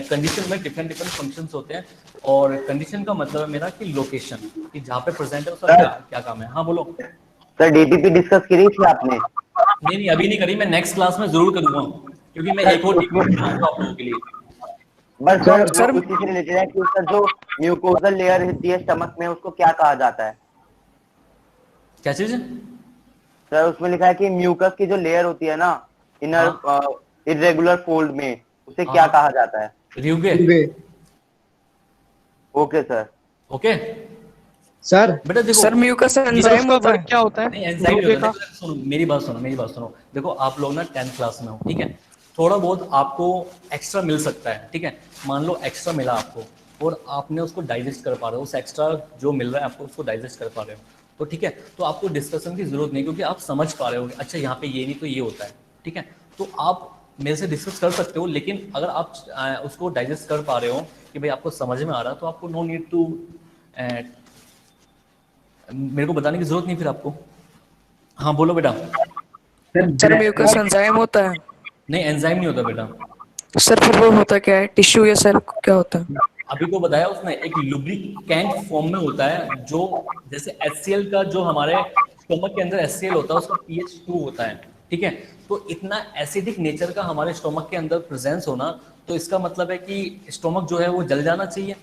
कंडीशन में डिफरेंट डिफरेंट फंक्शंस होते हैं। और कंडीशन का मतलब है मेरा कि लोकेशन, कि जहाँ पे प्रेजेंट है उसका क्या क्या काम है। हाँ बोलो सर, डीपीपी डिस्कस करी थी आपने? नहीं नहीं अभी नहीं करी, मैं नेक्स्ट क्लास में जरूर करूंगा, क्योंकि मैं एक और टीपी बनाऊंगा आप लोगों के लिए। बस सर उसी से रिलेटेड है कि उसका जो म्यूकोजल लेयर होती है स्टमक में, उसको क्या कहा जाता है? क्या चीज? सर उसमें लिखा है कि म्यूकस की जो लेयर होती है ना इनर इरेगुलर फोल्ड में, उसे क्या कहा जाता है? Rugae. Okay sir. Okay sir बेटा देखो सर म्यूकस एंजाइम होता है। क्या होता है? नहीं एंजाइम नहीं होता। सुनो मेरी बात सुनो। देखो आप लोग ना 10th क्लास में हो, ठीक है। थोड़ा बहुत आपको एक्स्ट्रा मिल सकता है, ठीक है। मान लो एक्स्ट्रा मिला आपको और आपने उसको डाइजेस्ट कर पा रहे हो, उस एक्स्ट्रा जो मिल रहा है आपको उसको डाइजेस्ट कर पा रहे हो, तो ठीक है। तो आपको डिस्कशन की जरूरत नहीं, क्योंकि आप समझ पा रहे हो कि अच्छा यहाँ पे ये नहीं तो ये होता है, ठीक है। तो आप मेरे से डिस्कस कर सकते हो, लेकिन अगर आप उसको डाइजेस्ट कर पा रहे हो कि भाई आपको समझ में आ रहा है, तो आपको नो नीड टू मेरे को बताने की जरूरत नहीं फिर आपको। हाँ बोलो बेटा। सर म्यूकस एंजाइम होता है? नहीं एंजाइम नहीं होता बेटा। सर फिर वो होता क्या है, टिश्यू या सेल क्या होता है? अभी तो बताया उसने, एक लुब्रिकेंट फॉर्म में होता है, जो जैसे HCl का जो हमारे स्टोमक के अंदर HCl होता है उसका pH 2 होता है, ठीक है। तो इतना एसिडिक नेचर का हमारे स्टोमक के अंदर प्रेजेंस होना, तो इसका मतलब है कि स्टोमक जो है वो जल जाना चाहिए,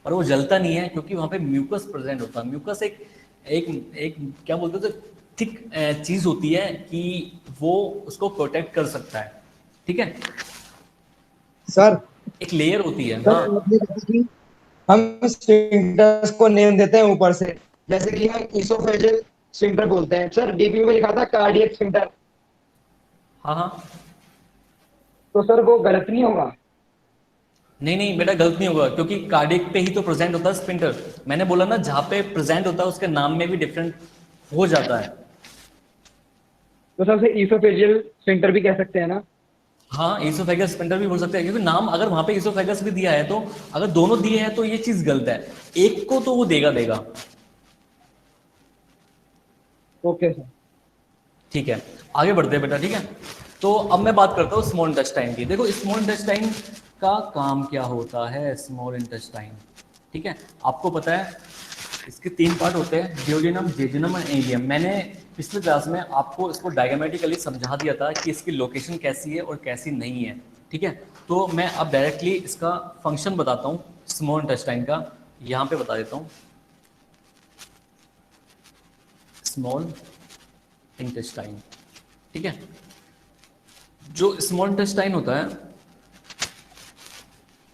और वो जलता नहीं है, क्योंकि वहाँ पे म्यूकस प्रेजेंट होता है। म्यूकस एक एक एक क्या बोलते हैं, थिक चीज होती है कि वो उसको प्रोटेक्ट कर सकता है, ठीक है। सर एक लेयर होती है। सर हाँ मतलब जैसे कि हम स्फिंक्टर्स को नेम देते हैं ऊपर से, जैसे कि हम इसोफेजियल स्फिंक्टर बोलते हैं। सर डीपी में लिखा था कार्डियक स्फिंक्टर, हाँ हाँ। तो सर वो गलत नहीं होगा? नहीं नहीं बेटा गलत नहीं होगा, क्योंकि कार्डियक पे ही तो प्रेजेंट होता है स्फिंक्टर। मैंने बोला ना जहाँ पे प्रेजेंट होता है उसके नाम में भी डिफरेंट हो जाता है। तो सर उसे इसोफेजियल स्फिंक्टर भी कह सकते हैं ना? हाँ इसोफेगस स्फिंक्टर भी बोल सकते हैं, क्योंकि नाम अगर वहां पे इसोफेगस भी दिया है, तो अगर दोनों दिए हैं तो ये चीज गलत है, एक को तो वो देगा। Okay sir. ठीक है आगे बढ़ते हैं बेटा, ठीक है। तो अब मैं बात करता हूँ स्मॉल इंटेस्टाइन की। देखो स्मॉल इंटेस्टाइन का काम क्या होता है, स्मॉल इंटेस्टाइन, ठीक है। आपको पता है इसके 3 पार्ट होते हैं, ड्यूडेनम, जेजुनम और एलियम। मैंने पिछले क्लास में आपको इसको डायग्रामेटिकली समझा दिया था कि इसकी लोकेशन कैसी है और कैसी नहीं है, ठीक है। तो मैं अब डायरेक्टली इसका फंक्शन बताता हूँ स्मॉल इंटेस्टाइन का, यहाँ पे बता देता हूँ। स्मॉल इंटेस्टाइन, ठीक है। जो स्मॉल इंटेस्टाइन होता है,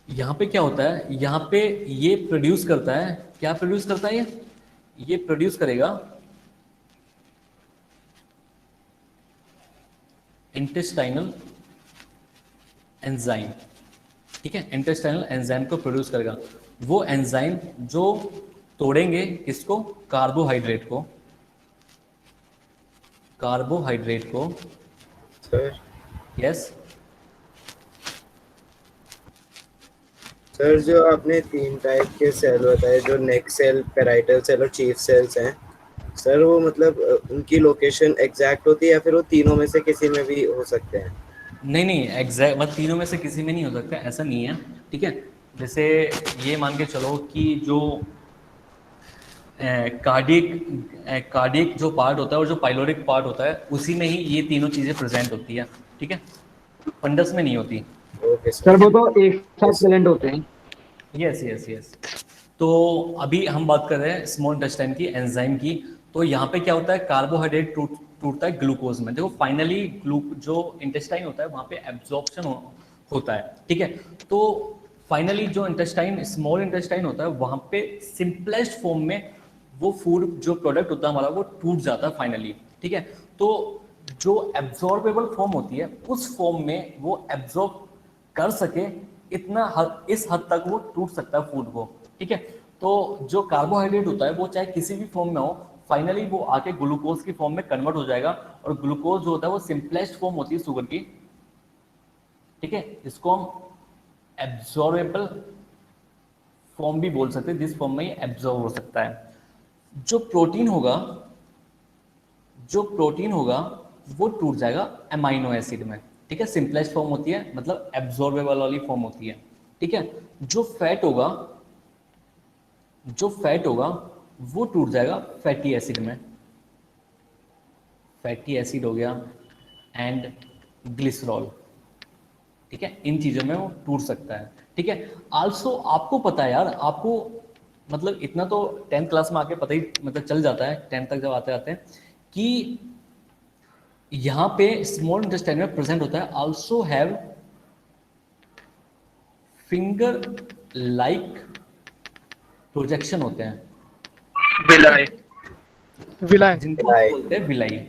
यहाँ पे क्या होता है, यहाँ पे ये प्रोड्यूस करता है, क्या प्रोड्यूस करता है ये प्रोड्यूस करेगा इंटेस्टाइनल एंजाइम, ठीक है। इंटेस्टाइनल एंजाइम को प्रोड्यूस करेगा। वो एंजाइम जो तोड़ेंगे किसको, कार्बोहाइड्रेट को, सर यस। सर जो आपने 3 टाइप के सेल बताए, जो नेक सेल, पेराइटल सेल और चीफ सेल्स हैं, सर वो मतलब उनकी लोकेशन एग्जैक्ट होती है या फिर वो तीनों में से किसी में भी हो सकते हैं? नहीं एग्जैक्ट मतलब तीनों में से किसी में नहीं हो सकता, ऐसा नहीं है, ठीक है। जैसे ये मान के चलो कि जो कार्डियक जो पार्ट होता है और जो पाइलोरिक पार्ट होता है, उसी में ही ये तीनों चीज़ें प्रेजेंट होती है, ठीक है। फंडस में नहीं होती। ओके सर वो तो एक साथ प्रेजेंट होते हैं। यस। तो अभी हम बात कर रहे हैं स्मॉल इंटेस्टाइन की एंजाइम की। तो यहाँ पे क्या होता है, कार्बोहाइड्रेट टूटता है ग्लूकोज में। देखो फाइनली जो इंटेस्टाइन होता है वहाँ पे एब्जॉर्प्शन होता है, ठीक है। तो फाइनली जो इंटेस्टाइन, स्मॉल इंटेस्टाइन होता है, वहाँ पे सिंपलेस्ट फॉर्म में वो फूड जो प्रोडक्ट होता है हमारा वो टूट जाता है फाइनली, ठीक है। तो जो एब्जॉर्बेबल फॉर्म होती है उस फॉर्म में वो एब्जॉर्ब कर सके इस हद तक वो टूट सकता है फूड को, ठीक है। तो जो कार्बोहाइड्रेट होता है वो चाहे किसी भी फॉर्म में हो, फाइनली वो आके ग्लूकोज की फॉर्म में कन्वर्ट हो जाएगा, और ग्लूकोज जो होता है वो सिंपलेस्ट फॉर्म होती है शुगर की, ठीक है। इसको हम एब्जॉर्बेबल फॉर्म भी बोल सकते हैं, जिस फॉर्म में ये एब्जॉर्ब हो सकता है। जो प्रोटीन होगा वो टूट जाएगा अमाइनो एसिड में, ठीक है। सिंपलेस्ट फॉर्म होती है, मतलब एब्जॉर्बेबल वाली फॉर्म होती है, ठीक है। जो फैट होगा वो टूट जाएगा फैटी एसिड में, फैटी एसिड हो गया एंड ग्लिसरॉल, ठीक है। इन चीजों में वो टूट सकता है, ठीक है। आल्सो आपको पता है यार, आपको मतलब इतना तो 10th क्लास में आके पता ही मतलब चल जाता है, 10th तक जब आते आते हैं, कि यहाँ पे स्मॉल इंटेस्टाइन में प्रेजेंट होता है also have finger like projection होते हैं, विलाय विलाय जिनको हम बोलते हैं विलाई।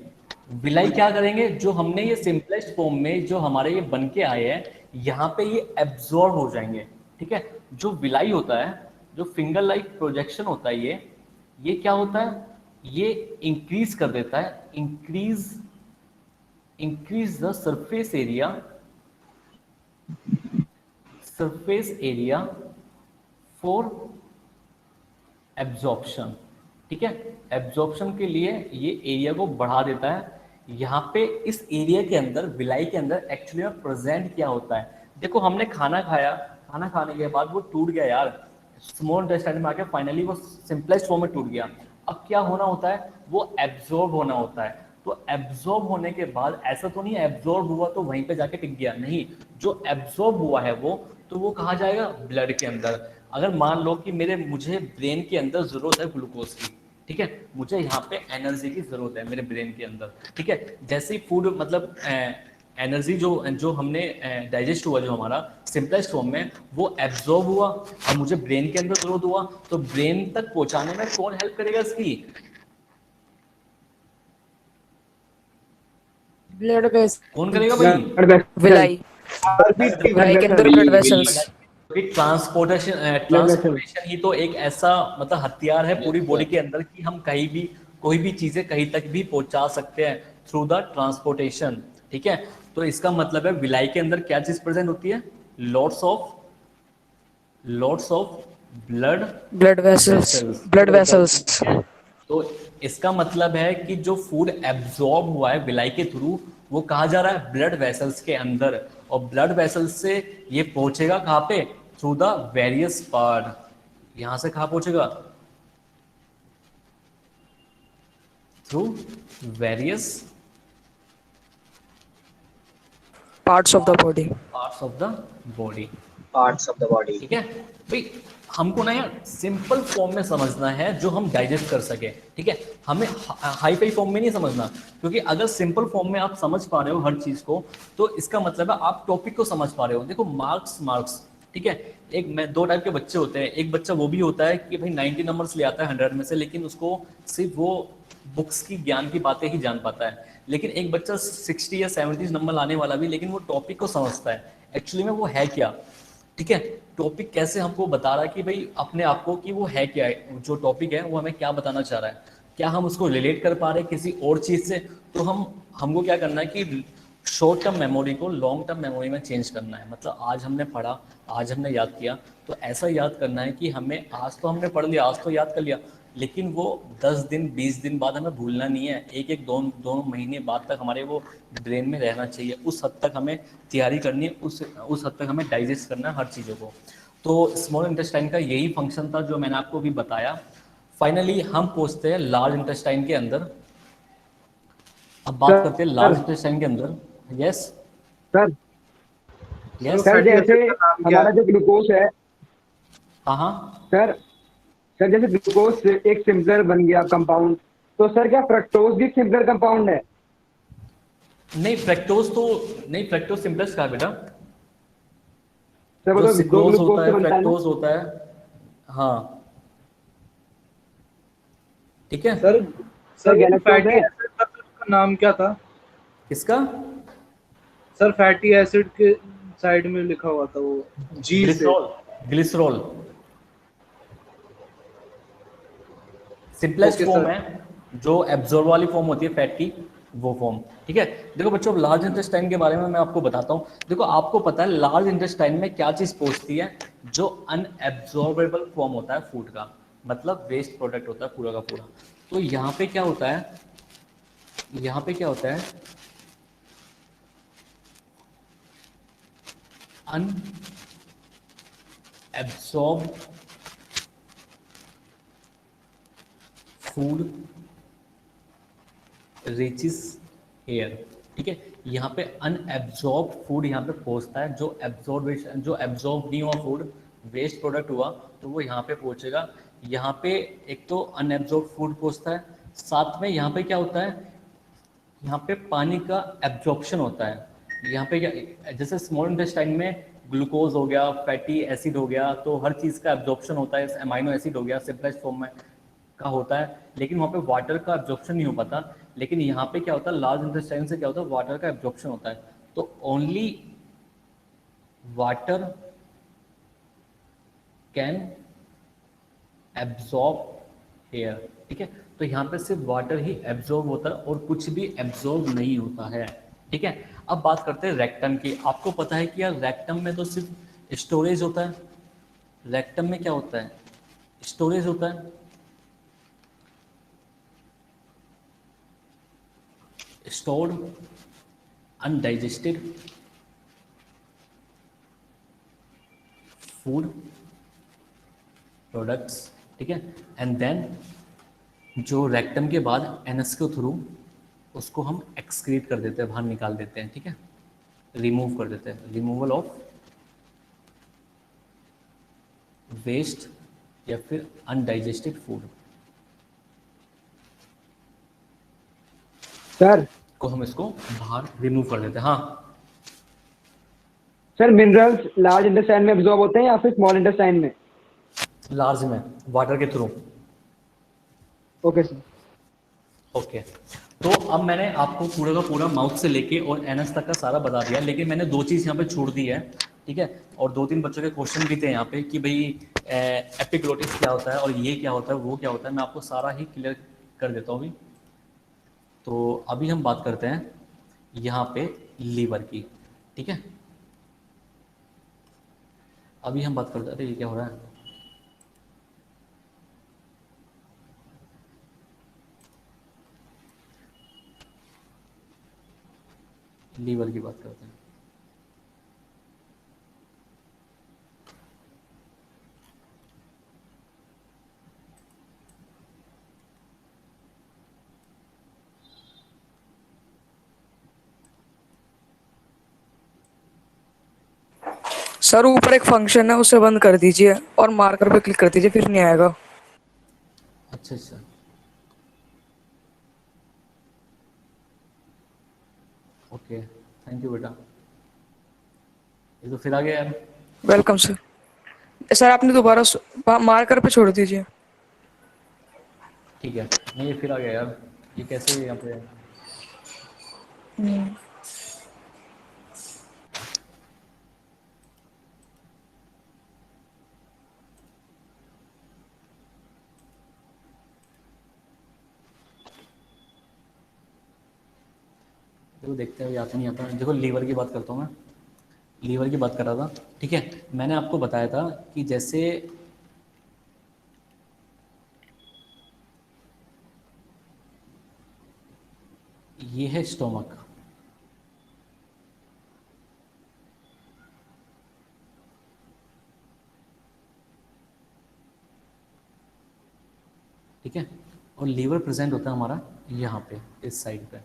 विलाई क्या करेंगे, जो हमने ये सिंपलेस्ट फॉर्म में जो हमारे ये बन के आए हैं, यहाँ पे ये एब्जॉर्ब हो जाएंगे, ठीक है। जो विलाई होता है, जो फिंगर लाइक प्रोजेक्शन होता है, ये क्या होता है, ये इंक्रीज कर देता है, increase the surface area for absorption, ठीक है। एब्जॉर्प्शन के लिए ये एरिया को बढ़ा देता है। यहाँ पे इस एरिया के अंदर, विलाई के अंदर एक्चुअली में प्रेजेंट क्या होता है, देखो हमने खाना खाया, खाना खाने के बाद वो टूट गया यार, स्मॉल इंटेस्टाइन में आके फाइनली वो सिंपलेस्ट फॉर्म में टूट गया। अब क्या होना होता है, वो एब्जॉर्ब होना होता है। तो एब्जॉर्ब होने के बाद ऐसा तो नहीं है एब्जॉर्ब हुआ तो वहीं पे जाके टिक गया, नहीं, जो एब्जॉर्ब हुआ है वो कहाँ जाएगा, ब्लड के अंदर। अगर मान लो कि मुझे ब्रेन के अंदर जरूरत है ग्लूकोज की, ठीक है, मुझे यहाँ पे एनर्जी की जरूरत है मेरे ब्रेन के अंदर, ठीक है। जैसे ही फूड मतलब एनर्जी जो हमने डाइजेस्ट हुआ, जो हमारा सिंपलेस्ट फॉर्म में, वो एब्जॉर्ब हुआ, अब मुझे ब्रेन के अंदर जरूरत हुआ, तो ब्रेन तक पहुंचाने में कौन हेल्प करेगा इसकी, ब्लड वेसल, कौन करेगा भाई, विलाई विलाई के अंदर ब्लड वेसल्स। ट्रांसपोर्टेशन ही तो एक ऐसा मतलब हथियार है पूरी बॉडी के अंदर कि हम कहीं भी कोई भी चीजें कहीं तक भी पहुंचा सकते हैं थ्रू द ट्रांसपोर्टेशन, ठीक है। तो इसका मतलब है विलाई के अंदर क्या चीज प्रेजेंट होती है, लॉट्स ऑफ ब्लड वेसल्स। तो इसका मतलब है कि जो फूड एब्जॉर्ब हुआ है विलाई के थ्रू, वो कहा जा रहा है ब्लड वेसल्स के अंदर, और ब्लड वेसल्स से ये पहुंचेगा कहाँ पे, थ्रू द वेरियस पार्ट। यहां से कहाँ पहुंचेगा, through various parts of the body, ठीक है भाई। हमको ना यार सिंपल फॉर्म में समझना है जो हम डाइजेस्ट कर सके, ठीक है। हमें हाई फाई फॉर्म में नहीं समझना, क्योंकि अगर सिंपल फॉर्म में आप समझ पा रहे हो हर चीज को, तो इसका मतलब है आप टॉपिक को समझ पा रहे हो। देखो मार्क्स, ठीक है, दो टाइप के बच्चे होते हैं। एक बच्चा वो भी होता है कि भाई 90 नंबर्स ले आता है 100 में से, लेकिन उसको सिर्फ वो बुक्स की ज्ञान की बातें ही जान पाता है। लेकिन एक बच्चा 60 या 70 नंबर लाने वाला भी, लेकिन वो टॉपिक को समझता है एक्चुअली में वो है क्या, ठीक है। टॉपिक कैसे हमको बता रहा है कि भाई अपने आप को कि वो है क्या है, जो टॉपिक है वो हमें क्या बताना चाह रहा है, क्या हम उसको रिलेट कर पा रहे हैं किसी और चीज से। तो हमको क्या करना है कि शॉर्ट टर्म मेमोरी को लॉन्ग टर्म मेमोरी में चेंज करना है। मतलब आज हमने पढ़ा, आज हमने याद किया, तो ऐसा याद करना है कि हमें आज तो हमने पढ़ लिया, आज तो याद कर लिया, लेकिन वो 10 दिन 20 दिन बाद हमें भूलना नहीं है, एक दो महीने बाद तक हमारे वो ब्रेन में रहना चाहिए। उस हद तक हमें तैयारी करनी है, उस हद तक हमें डाइजेस्ट करना है हर चीज़ों को। तो स्मॉल इंटेस्टाइन का यही फंक्शन था जो मैंने आपको अभी बताया। फाइनली हम पहुंचते हैं लार्ज इंटेस्टाइन के अंदर। अब बात करते हैं लार्ज इंटेस्टाइन के अंदर। यस सर, सर जैसे हमारा जो ग्लूकोज है, हाँ सर जैसे ग्लूकोज एक सिंपलर बन गया कंपाउंड, तो सर क्या फ्रक्टोज भी सिंपलर कंपाउंड है? नहीं, फ्रक्टोज सिंपलेस्ट का बेटा, सर वो तो सिक्रोज होता है, फ्रक्टोज होता है, हाँ ठीक है। सर फैटी एसिड का नाम क्या था? किसका? सर फैटी एसिड के साइड में लिखा हुआ था वो जी से। Glycerol, glycerol simplest Okay, form sir. है, जो एब्जॉर्ब वाली फॉर्म होती है फैट की, वो फॉर्म। ठीक है, देखो बच्चों, लार्ज इंटेस्टाइन के बारे में मैं आपको बताता हूँ। देखो आपको पता है लार्ज इंटेस्टाइन में क्या चीज पहुंचती है, जो अनएब्जॉर्बेबल फॉर्म होता है फूड का, मतलब वेस्ट प्रोडक्ट होता है पूरा का पूरा। तो यहाँ पे क्या होता है, यहाँ पे क्या होता है, अनएब्जॉर्ब फूड रिचेस एयर। ठीक है, यहाँ पे अनएब्जॉर्ब फूड यहाँ पे पहुंचता है, जो एब्जॉर्बेशन, जो एब्जॉर्ब नहीं हुआ फूड, वेस्ट प्रोडक्ट हुआ, तो वो यहाँ पे पहुंचेगा। यहाँ पे एक तो अनएब्जॉर्ब फूड पहुंचता है, साथ में यहाँ पे क्या होता है, यहाँ पे पानी का एब्जॉर्प्शन होता है। यहाँ पे क्या, जैसे स्मॉल इंटेस्टाइन में ग्लूकोज हो गया, फैटी एसिड हो गया, तो हर चीज़ का एब्जॉर्प्शन होता है, अमाइनो एसिड हो गया सिंपलेस्ट फॉर्म में का होता है, लेकिन वहाँ पे वाटर का एब्जॉर्प्शन नहीं हो पाता। लेकिन यहाँ पे क्या होता है, लार्ज इंटेस्टाइन से क्या होता है, वाटर का एब्जॉर्प्शन होता है। तो only water can absorb air. ठीक है, तो यहाँ पे सिर्फ वाटर ही एब्जॉर्ब होता है और कुछ भी एब्जॉर्ब नहीं होता है। ठीक है, अब बात करते हैं रेक्टम की। आपको पता है कि यार रेक्टम में तो सिर्फ स्टोरेज होता है। रेक्टम में क्या होता है, स्टोरेज होता है। stored undigested food products। ठीक है, एंड देन जो रेक्टम के बाद एनस के थ्रू उसको हम एक्सक्रीट कर देते हैं, बाहर निकाल देते हैं। ठीक है, रिमूव कर देते हैं, रिमूवल ऑफ वेस्ट या फिर अनडाइजेस्टेड फूड सर को हम इसको बाहर रिमूव कर देते हैं। हाँ सर, मिनरल्स लार्ज इंटेस्टाइन में एब्जॉर्ब होते हैं या फिर स्मॉल इंटेस्टाइन में? लार्ज में, वाटर के थ्रू। Okay sir. ओके, तो अब मैंने आपको पूरा का पूरा माउथ से लेके और एनस तक का सारा बता दिया, लेकिन मैंने दो चीज़ यहाँ पे छोड़ दी है। ठीक है, और दो तीन बच्चों के क्वेश्चन भी थे यहाँ पे कि भाई एपिग्लोटिस क्या होता है और ये क्या होता है, वो क्या होता है। मैं आपको सारा ही क्लियर कर देता हूँ अभी। तो अभी हम बात करते हैं यहाँ पे लीवर की। ठीक है, अभी हम बात करते हैं, अरे ये क्या हो रहा है, लीवर की बात करते हैं। सर ऊपर एक फंक्शन है, उसे बंद कर दीजिए और मार्कर पे क्लिक कर दीजिए, फिर नहीं आएगा। अच्छा अच्छा, ओके, थैंक यू बेटा। ये तो फिर आ गया यार। Welcome sir. सर आपने दोबारा मार्कर पे छोड़ दीजिए। ठीक है, नहीं ये फिर आ गया यार, ये कैसे यहाँ पे। देखो देखते हैं, याद नहीं आता। देखो लीवर की बात करता हूँ मैं, लीवर की बात कर रहा था। ठीक है, मैंने आपको बताया था कि जैसे ये है स्टोमक, ठीक है, और लीवर प्रेजेंट होता है हमारा यहाँ पे इस साइड पे।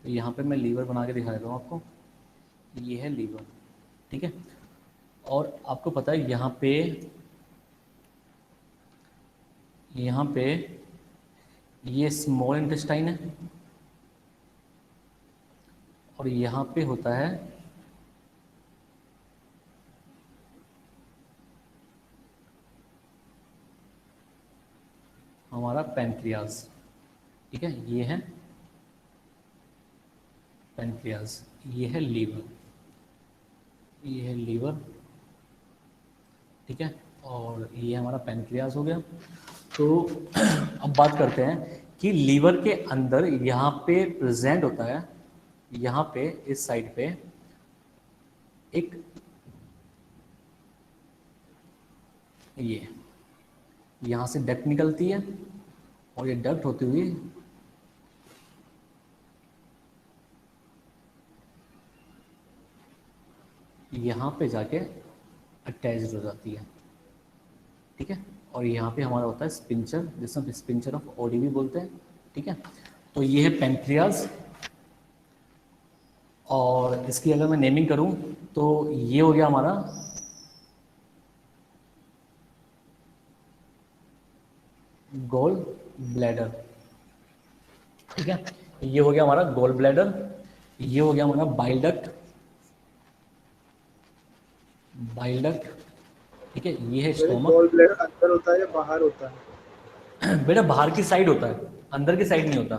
तो यहाँ पे मैं लीवर बना के दिखा देता हूँ आपको, ये है लीवर। ठीक है, और आपको पता है यहाँ पे ये स्मॉल इंटेस्टाइन है और यहाँ पे होता है हमारा पैनक्रियाज। ठीक है, ये है पैनक्रियाज, ये है लीवर। ये है लीवर, ठीक है, और ये हमारा पैनक्रियाज हो गया। तो अब बात करते हैं कि लीवर के अंदर यहाँ पे प्रेजेंट होता है, यहाँ पे इस साइड पे एक ये यहाँ से डक्ट निकलती है और ये डक्ट होती हुई यहाँ पे जाके अटैच्ड हो जाती है, ठीक है। और यहाँ पे हमारा होता है स्पिंचर, जिसे हम स्पिंचर ऑफ ओडी भी बोलते हैं, ठीक है। तो ये है पैनक्रियाज, और इसकी अगर मैं नेमिंग करूँ तो ये हो गया हमारा गोल ब्लैडर, ठीक है। ये हो गया हमारा गोल ब्लैडर, ये हो गया हमारा बाइल डक्ट, ठीक है। ये है स्टोमक। गॉल ब्लैडर अंदर होता है या बाहर होता है? बेटा बाहर की साइड होता है, अंदर की साइड नहीं होता,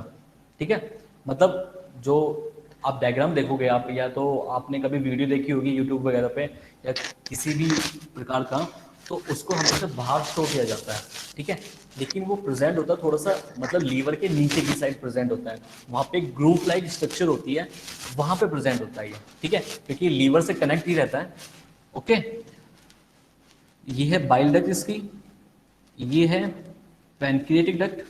ठीक है। मतलब जो आप डायग्राम देखोगे आप, या तो आपने कभी वीडियो देखी होगी यूट्यूब वगैरह पे या किसी भी प्रकार का, तो उसको हमेशा बाहर शो किया जाता है, ठीक है। लेकिन वो प्रेजेंट होता है थोड़ा सा, मतलब लीवर के नीचे की साइड प्रेजेंट होता है, वहाँ पे एक ग्रूव लाइक स्ट्रक्चर होती है, वहाँ पे प्रेजेंट होता है ये, ठीक है, क्योंकि लीवर से कनेक्ट ही रहता है। ओके, ये है बाइल डक्ट इसकी, ये है पैनक्रियाटिक डक्ट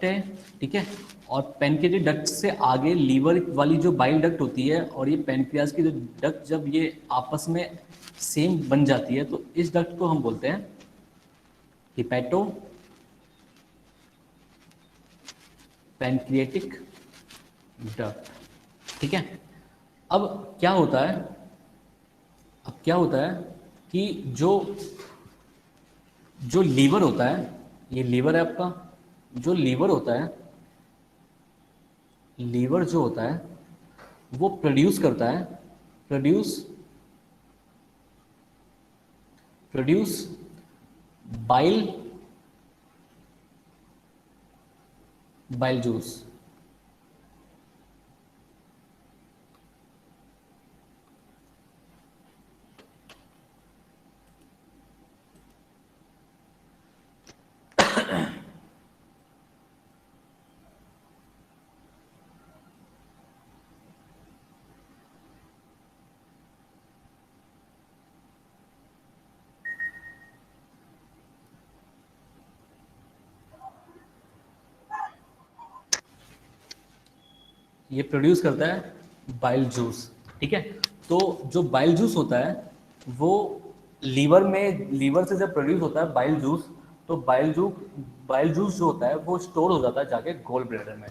है, ठीक है। और पैनक्रियाटिक डक्ट से आगे लीवर वाली जो बाइल डक्ट होती है और ये पैनक्रियाज की जो डक्ट, जब ये आपस में सेम बन जाती है तो इस डक्ट को हम बोलते हैं हिपैटो पैनक्रियाटिक डक्ट, ठीक है। अब क्या होता है कि जो लीवर होता है, ये लीवर है आपका, जो लीवर होता है, लीवर जो होता है वो प्रोड्यूस करता है, प्रोड्यूस बाइल जूस, ये प्रोड्यूस करता है बाइल जूस, ठीक है। तो जो बाइल जूस होता है वो लीवर से जब प्रोड्यूस होता है बाइल जूस, तो बाइल जूस जो होता है वो स्टोर हो जाता है जाके गोल ब्लैडर में।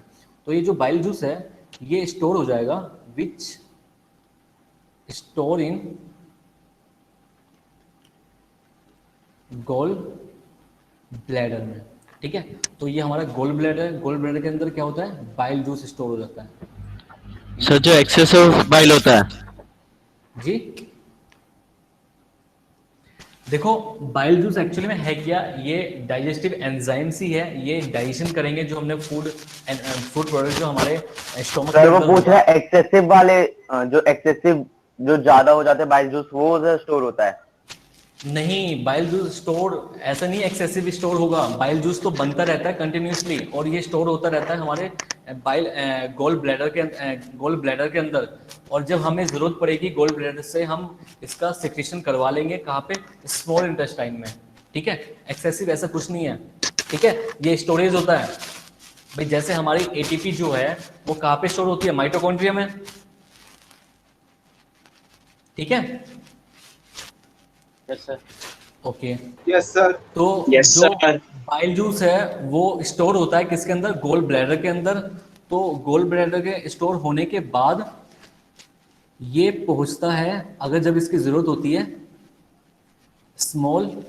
तो ये जो बाइल जूस है ये स्टोर हो जाएगा, विच स्टोर इन गोल ब्लैडर में, ठीक है। तो ये हमारा गोल ब्लैडर के अंदर क्या होता है, बाइल जूस स्टोर हो जाता है। सर जो एक्सेसिव बाइल होता है, जी देखो, बाइल जूस एक्चुअली में है क्या, ये डाइजेस्टिव एंजाइम्स ही है, ये डाइजेशन करेंगे जो हमने फूड प्रोडक्ट जो हमारे स्टोमक सर वो पूछ रहा है एक्सेसिव वाले, जो ज्यादा हो जाते हैं बाइल जूस, वो उधर स्टोर होता है? नहीं, बाइल जूस स्टोर ऐसा नहीं एक्सेसिव स्टोर होगा, बाइल जूस तो बनता रहता है कंटिन्यूसली और ये स्टोर होता रहता है हमारे गोल ब्लैडर के अंदर। और जब हमें जरूरत पड़ेगी गोल ब्लैडर से, हम इसका सिक्रेशन करवा लेंगे, कहाँ पे, स्मॉल इंटेस्टाइन में, ठीक है। एक्सेसिव ऐसा कुछ नहीं है, ठीक है। ये स्टोरेज होता है भाई, जैसे हमारी एटीपी जो है वो कहाँ पे स्टोर होती है, माइटोकॉन्ड्रिया में, ठीक है। Yes sir, okay, yes sir. तो Yes, जो sir. बाइल जूस है वो स्टोर होता है किसके अंदर, गोल ब्लैडर के अंदर। तो गोल ब्लैडर के स्टोर होने के बाद ये पहुंचता है, अगर जब इसकी जरूरत होती है, स्मॉल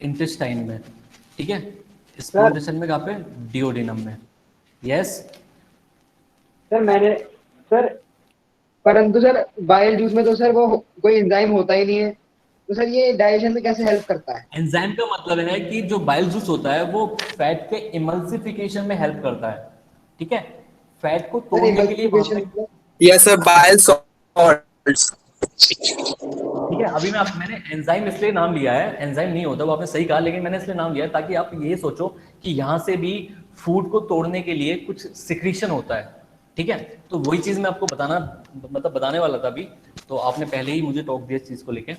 इंटेस्टाइन में, ठीक है। स्मॉल इंटेस्टाइन में कहाँ पे, डिओडिनम में। यस सर परंतु सर बाइल जूस में तो सर वो कोई एंजाइम होता ही नहीं है, तो सर ये डाइजेशन में कैसे हेल्प करता है? एंजाइम का मतलब है कि जो बाइल जूस होता है वो फैट के इमल्सिफिकेशन में हेल्प करता है, ठीक है। फैट को सर तोड़ने के लिए वहां इमल्सिफिकेशन पे, Yes, sir. Bile salts. ठीक है, अभी मैंने एंजाइम इसलिए नाम लिया है, एंजाइम नहीं होता वो आपने सही कहा, लेकिन मैंने इसलिए नाम लिया है ताकि आप ये सोचो कि यहाँ से भी फूड को तोड़ने के लिए कुछ सिक्रीशन होता है, ठीक है। तो वही चीज मैं आपको बताने वाला था अभी, तो आपने पहले ही मुझे टॉक दिया इस चीज को लेके।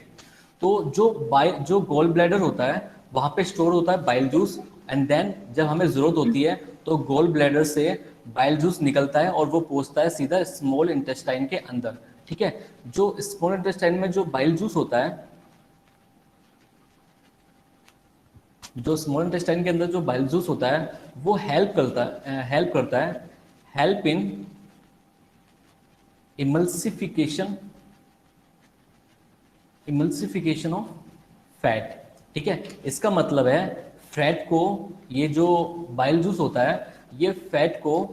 तो जो गोल ब्लैडर होता है वहां पे स्टोर होता है बाइल जूस, एंड देन जब हमें जरूरत होती है तो गोल ब्लैडर से बाइल जूस निकलता है और वो पहुंचता है सीधा स्मॉल इंटेस्टाइन के अंदर, ठीक है। जो स्मॉल इंटेस्टाइन में जो बाइल जूस होता है, जो स्मॉल इंटेस्टाइन के अंदर जो बाइल जूस होता है वो help in emulsification of fat, ठीक है। इसका मतलब है फैट को, ये जो बाइल जूस होता है ये फैट को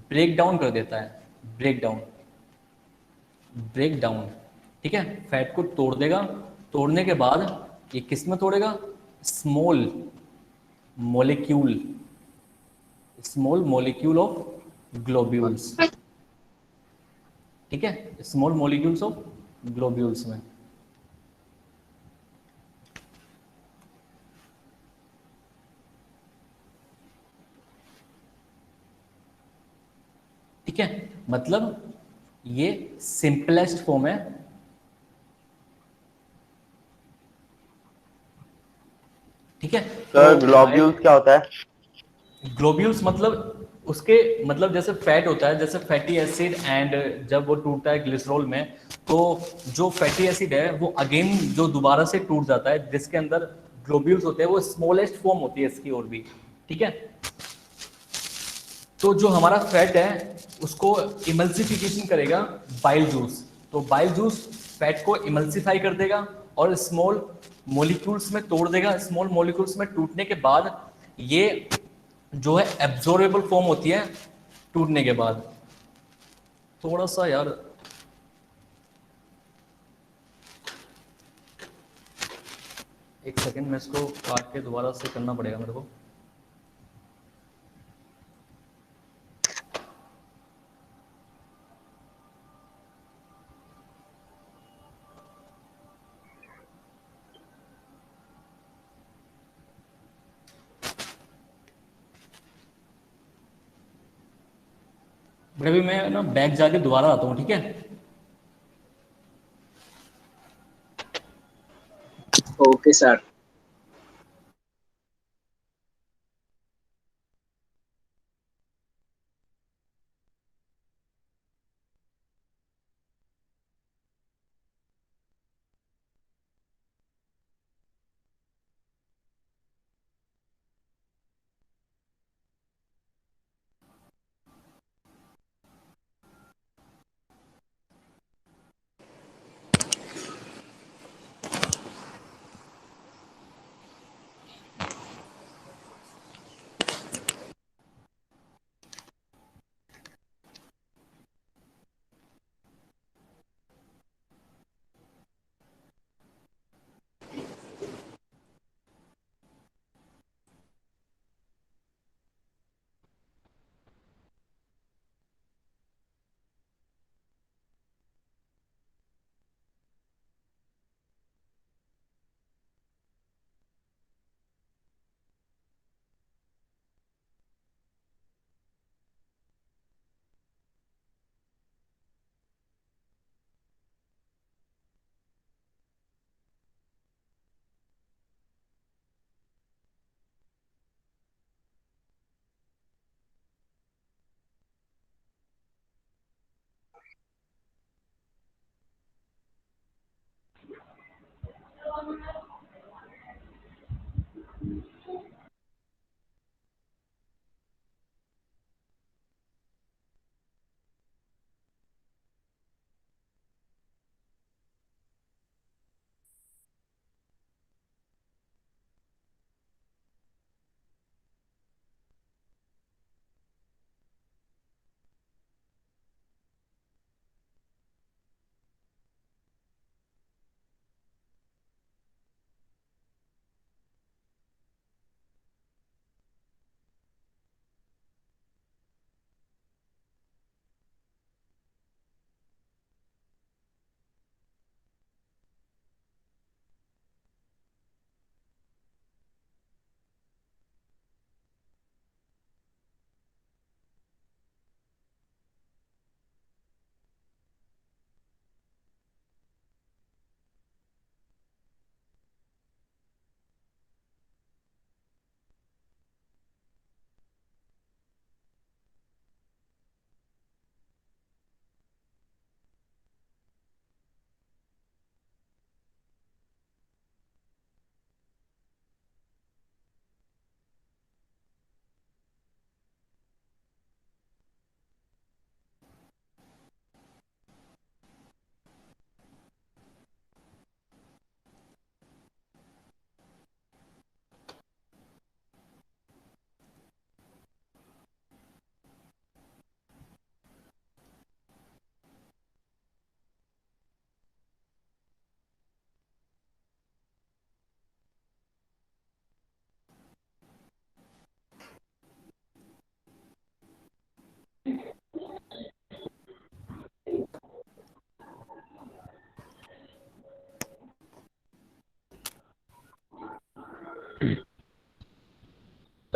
ब्रेक डाउन कर देता है, ब्रेक डाउन, ठीक है। फैट को तोड़ देगा, तोड़ने के बाद ये किस में तोड़ेगा, स्मॉल मॉलिक्यूल ऑफ ग्लोब्यूल्स, ठीक है, स्मॉल मॉलिक्यूल्स ऑफ ग्लोब्यूल्स में। ठीक है, मतलब ये सिंपलेस्ट फॉर्म है, ठीक है। सर ग्लोब्यूल्स क्या होता है? ग्लोब्यूल्स मतलब उसके मतलब जैसे फैट होता है, जैसे फैटी एसिड, एंड जब वो टूटता है ग्लिसरॉल में, तो जो फैटी एसिड है वो अगेन जो दोबारा से टूट जाता है, जिसके अंदर ग्लोब्यूल्स होते हैं, वो स्मॉलेस्ट फॉर्म होती है इसकी और भी, ठीक है। तो जो हमारा फैट है उसको इमल्सिफिकेशन करेगा बाइल जूस, तो बाइल जूस फैट को इमल्सिफाई कर देगा और स्मॉल मॉलिक्यूल्स में तोड़ देगा। स्मॉल मॉलिक्यूल्स में टूटने के बाद ये जो है एब्जॉर्बेबल फॉर्म होती है टूटने के बाद। थोड़ा सा यार एक सेकेंड, मैं इसको काट के दोबारा से करना पड़ेगा मेरे को। बट अभी मैं ना बैग जाके दोबारा आता हूँ, ठीक है। Okay sir.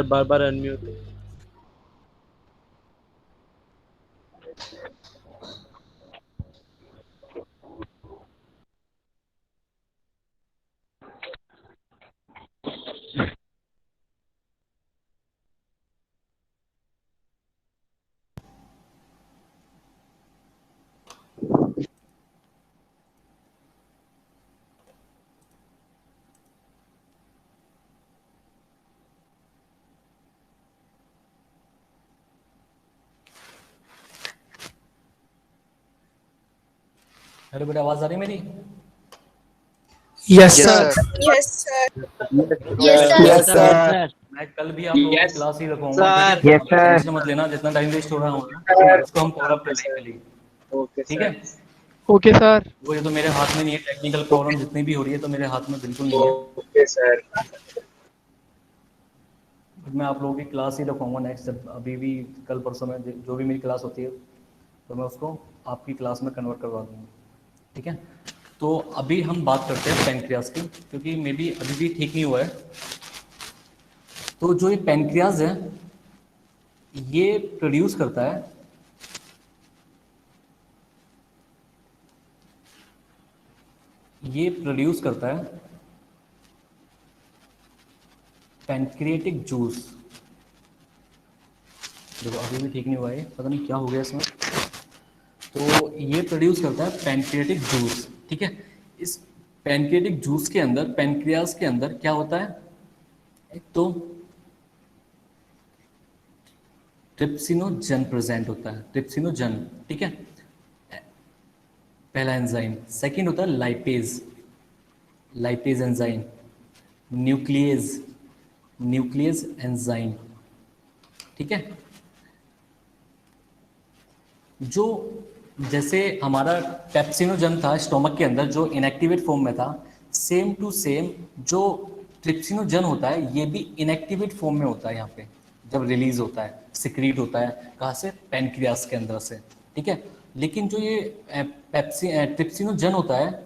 बार बार अनम्यूट। हेलो बेटा, आवाज आ रही है मेरी? Yes sir. Yes sir. मैं कल भी आप लोगों की क्लास ही रखूंगा, सर। ठीक है? Yes, sir. टेंशन मत लेना, जितना टाइम वेस्ट हो रहा होगा उसको हम कवर अप कर लेंगे कल ही, ओके ठीक है? Okay sir. वो ये तो मेरे हाथ में नहीं है, टेक्निकल प्रॉब्लम जितनी भी हो रही है तो मेरे हाथ में बिल्कुल नहीं है। Okay sir. बट मैं आप लोगों की क्लास ही रखूंगा नेक्स्ट, जब अभी भी कल परसों में जो भी मेरी क्लास होती है तो मैं उसको आपकी क्लास में कन्वर्ट करवा दूंगा, ठीक है? तो अभी हम बात करते हैं पैनक्रियाज की, क्योंकि मे बी अभी भी ठीक नहीं हुआ है। तो जो ये पैनक्रियाज है ये प्रोड्यूस करता है पैनक्रिएटिक जूस। देखो अभी भी ठीक नहीं हुआ है, पता नहीं क्या हो गया इसमें। तो ये प्रोड्यूस करता है पैनक्रिएटिक जूस, ठीक है? इस पैनक्रिएटिक जूस के अंदर, पैनक्रियाज के अंदर क्या होता है? एक तो ट्रिप्सिनोजन प्रेजेंट होता है, ट्रिप्सिनोजन, ठीक है? पहला एंजाइम। सेकंड होता है lipase, lipase enzyme. Nucleus enzyme, ठीक है? जो जैसे हमारा पेप्सिनोजन था स्टोमक के अंदर जो इनएक्टिवेट फॉर्म में था, सेम टू सेम जो ट्रिप्सिनोजन होता है ये भी इनएक्टिवेट फॉर्म में होता है यहाँ पे, जब रिलीज होता है, सिक्रीट होता है। कहाँ से? पैनक्रियास के अंदर से, ठीक है? लेकिन जो ये ट्रिप्सिनोजन होता है,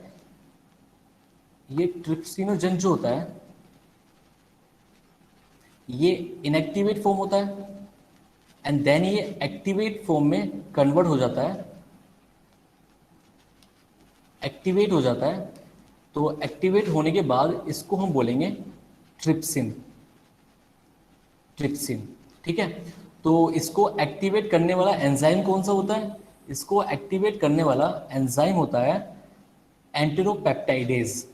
ये ट्रिप्सिनोजन जो होता है ये इनएक्टिवेट फॉर्म होता है एंड देन ये एक्टिवेट फॉर्म में कन्वर्ट हो जाता है, एक्टिवेट हो जाता है। तो एक्टिवेट होने के बाद इसको हम बोलेंगे ट्रिप्सिन, ठीक है? तो इसको एक्टिवेट करने वाला एंजाइम कौन सा होता है? इसको एक्टिवेट करने वाला एंजाइम होता है एंटेरोपेप्टाइडेज,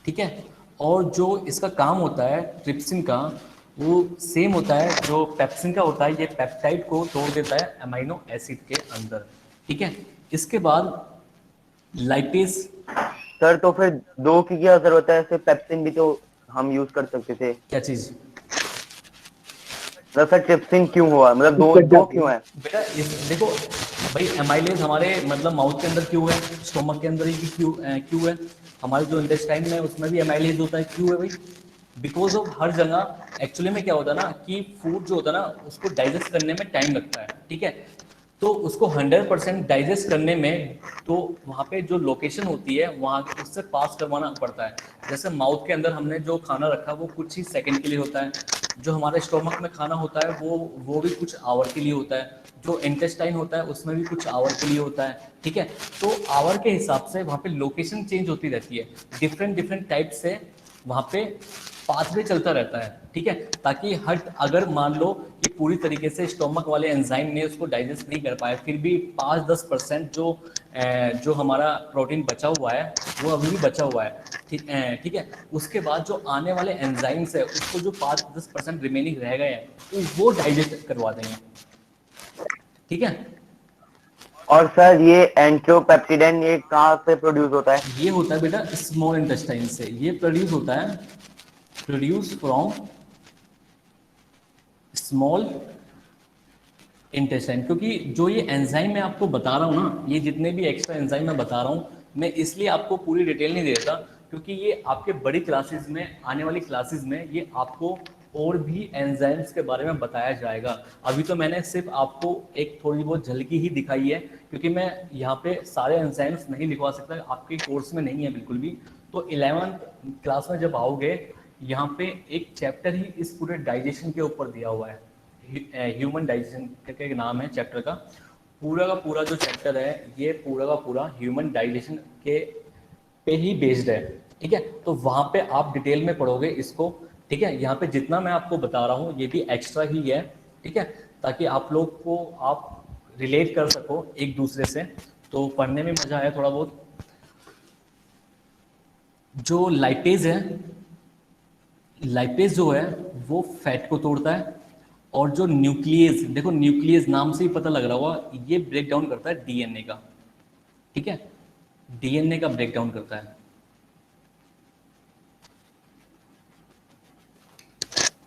ठीक है? और जो इसका काम होता है ट्रिप्सिन का, वो सेम होता है जो पेप्सिन का होता है। ये पेप्टाइड को तोड़ देता है अमीनो एसिड के अंदर, ठीक है? इसके बाद लाइपेज। सर तो फिर दो की क्या जरूरत है? सिर्फ पेप्सिन भी तो हम यूज कर सकते थे। क्या चीज? मतलब सर ट्रिप्सिन क्यों हुआ? मतलब दो क्यों है? बेटा देखो भाई, एमाइलेज हमारे मतलब माउथ के अंदर क्यों है, स्टोमक के अंदर ही क्यों है? हमारे जो इंटेस्टाइन में उसमें भी एमाइलेज होता है, क्यों है भाई? बिकॉज ऑफ हर जगह एक्चुअली में क्या होता है ना कि फूड जो होता है ना उसको डाइजेस्ट करने में टाइम लगता है, ठीक है? तो उसको 100% डाइजेस्ट करने में तो वहाँ पे जो लोकेशन होती है वहाँ उससे पास करवाना पड़ता है। जैसे माउथ के अंदर हमने जो खाना रखा वो कुछ ही सेकंड के लिए होता है, जो हमारे स्टोमक में खाना होता है वो भी कुछ आवर के लिए होता है, जो इंटेस्टाइन होता है उसमें भी कुछ आवर के लिए होता है, ठीक है? तो आवर के हिसाब से वहाँ पे लोकेशन चेंज होती रहती है, डिफरेंट टाइप से वहाँ पे पाथवे चलता रहता है, ठीक है? ताकि अगर मान लो कि पूरी तरीके से स्टोमक वाले एंजाइम ने उसको डाइजेस्ट नहीं कर पाया, फिर भी 5-10% जो हमारा प्रोटीन बचा हुआ है वो अभी भी बचा हुआ है, ठीक है? उसके बाद जो आने वाले एंजाइम्स है उसको जो 5-10% रिमेनिंग रह गए हैं तो वो डाइजेस्ट करवा देंगे, ठीक है? और सर ये एंट्रोपेप्टिडेन ये कहाँ से प्रोड्यूस होता है? ये होता है बेटा स्मॉल इंटेस्टाइन से, ये प्रोड्यूस होता है, प्रोड्यूस फ्रॉम स्मॉल इंटेस्टाइन। क्योंकि जो ये एंजाइम मैं आपको बता रहा हूँ ना, ये जितने भी एक्स्ट्रा एंजाइम मैं बता रहा हूँ, मैं इसलिए आपको पूरी डिटेल नहीं देता क्योंकि ये आपके बड़ी क्लासेस में, आने वाली क्लासेस में ये आपको और भी एंजाइम्स के बारे में बताया जाएगा। अभी तो मैंने सिर्फ आपको एक थोड़ी बहुत झलकी ही दिखाई है, क्योंकि मैं यहाँ पे सारे एंजाइम्स नहीं लिखवा सकता, आपके कोर्स में नहीं है बिल्कुल भी। तो 11th क्लास में जब आओगे, यहाँ पे एक चैप्टर ही इस पूरे डाइजेशन के ऊपर दिया हुआ है, ह्यूमन डाइजेशन के नाम है चैप्टर का। पूरा का पूरा जो चैप्टर है ये पूरा का पूरा ह्यूमन डाइजेशन के पे ही बेस्ड है, ठीक है। तो वहाँ पे आप डिटेल में पढ़ोगे इसको, ठीक है। यहाँ पे जितना मैं आपको बता रहा हूँ ये भी एक्स्ट्रा ही है, ठीक है, ताकि आप लोग को आप रिलेट कर सको एक दूसरे से, तो पढ़ने में मजा आया थोड़ा बहुत। जो लाइपेज है, लाइपेज जो है वो फैट को तोड़ता है, और जो न्यूक्लियस, देखो न्यूक्लियस नाम से ही पता लग रहा होगा, ये ब्रेक डाउन करता है डीएनए का, ठीक है, डीएनए का ब्रेक डाउन करता है।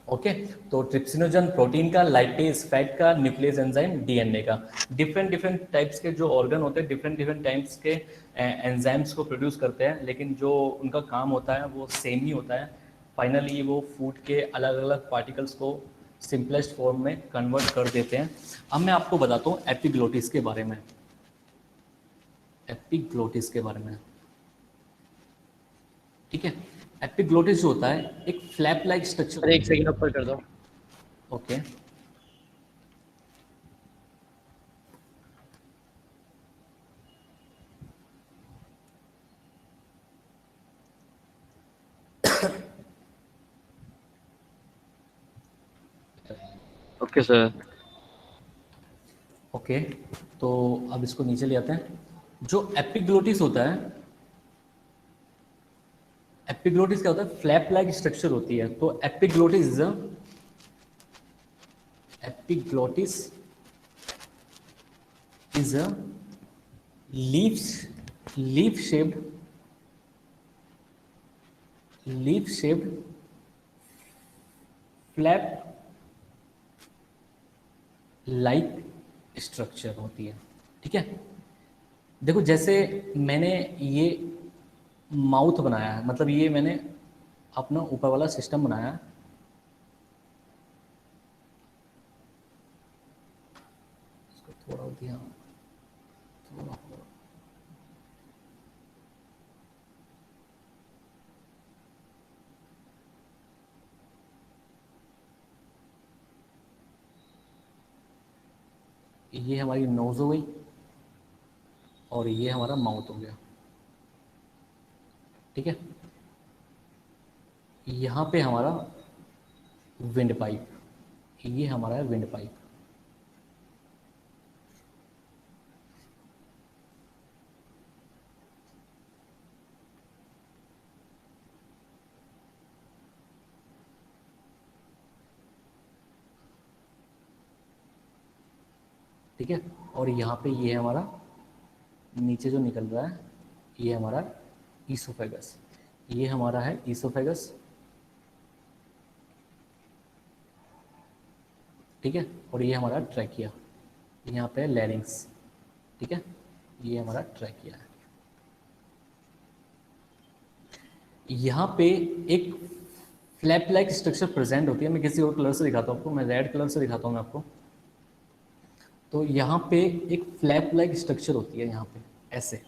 ओके, तो ट्रिप्सिनोजन प्रोटीन का, लाइपेज फैट का, न्यूक्लियस एंजाइम डीएनए का। डिफरेंट डिफरेंट टाइप्स के जो ऑर्गन होते हैं डिफरेंट डिफरेंट टाइप्स के एंजाइम्स को प्रोड्यूस करते हैं, लेकिन जो उनका काम होता है वो सेम ही होता है। फाइनली वो फूड के अलग अलग पार्टिकल्स को सिंपलेस्ट फॉर्म में कन्वर्ट कर देते हैं। अब मैं आपको बताता हूँ एपिग्लोटिस के बारे में, एपिग्लोटिस के बारे में, ठीक है। एपिग्लोटिस जो होता है एक फ्लैप लाइक स्ट्रक्चर। एक सेकंड ऊपर कर दो। Okay, okay sir. ओके, तो अब इसको नीचे ले आते हैं। जो एपिग्लोटिस होता है, एपिग्लोटिस क्या होता है, फ्लैप लाइक स्ट्रक्चर होती है। तो epiglottis is a leaf shaped flap like structure होती है, ठीक है। देखो जैसे मैंने ये माउथ बनाया है, मतलब ये मैंने अपना ऊपर वाला सिस्टम बनाया है, इसको थोड़ा दिया, थोड़ा ये हमारी नोज हो गई और ये हमारा माउथ हो गया, ठीक है। यहाँ पे हमारा विंड पाइप, ये हमारा है विंड पाइप, ठीक है। और यहाँ पे ये हमारा नीचे जो निकल रहा है ये हमारा ईसोफेगस, ये हमारा है ईसोफेगस, ठीक है। और ये हमारा ट्रैकिया, यहाँ पे लैरिंग्स, ठीक है, ये हमारा ट्रैकिया है। यहाँ पे एक फ्लैप लाइक स्ट्रक्चर प्रेजेंट होती है। मैं किसी और कलर से दिखाता हूँ आपको, मैं रेड कलर से दिखाता हूँ मैं आपको। तो यहाँ पे एक फ्लैप लाइक स्ट्रक्चर होती है, यहाँ पे ऐसे,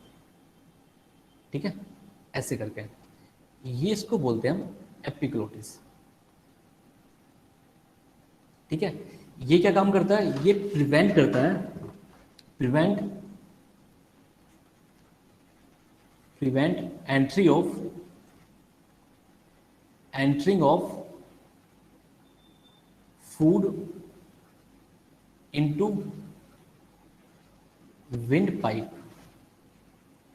ठीक है, ऐसे करके, ये इसको बोलते हैं हम एपिग्लोटिस, ठीक है। ये क्या काम करता है, ये प्रिवेंट करता है, prevent entering of food into wind pipe,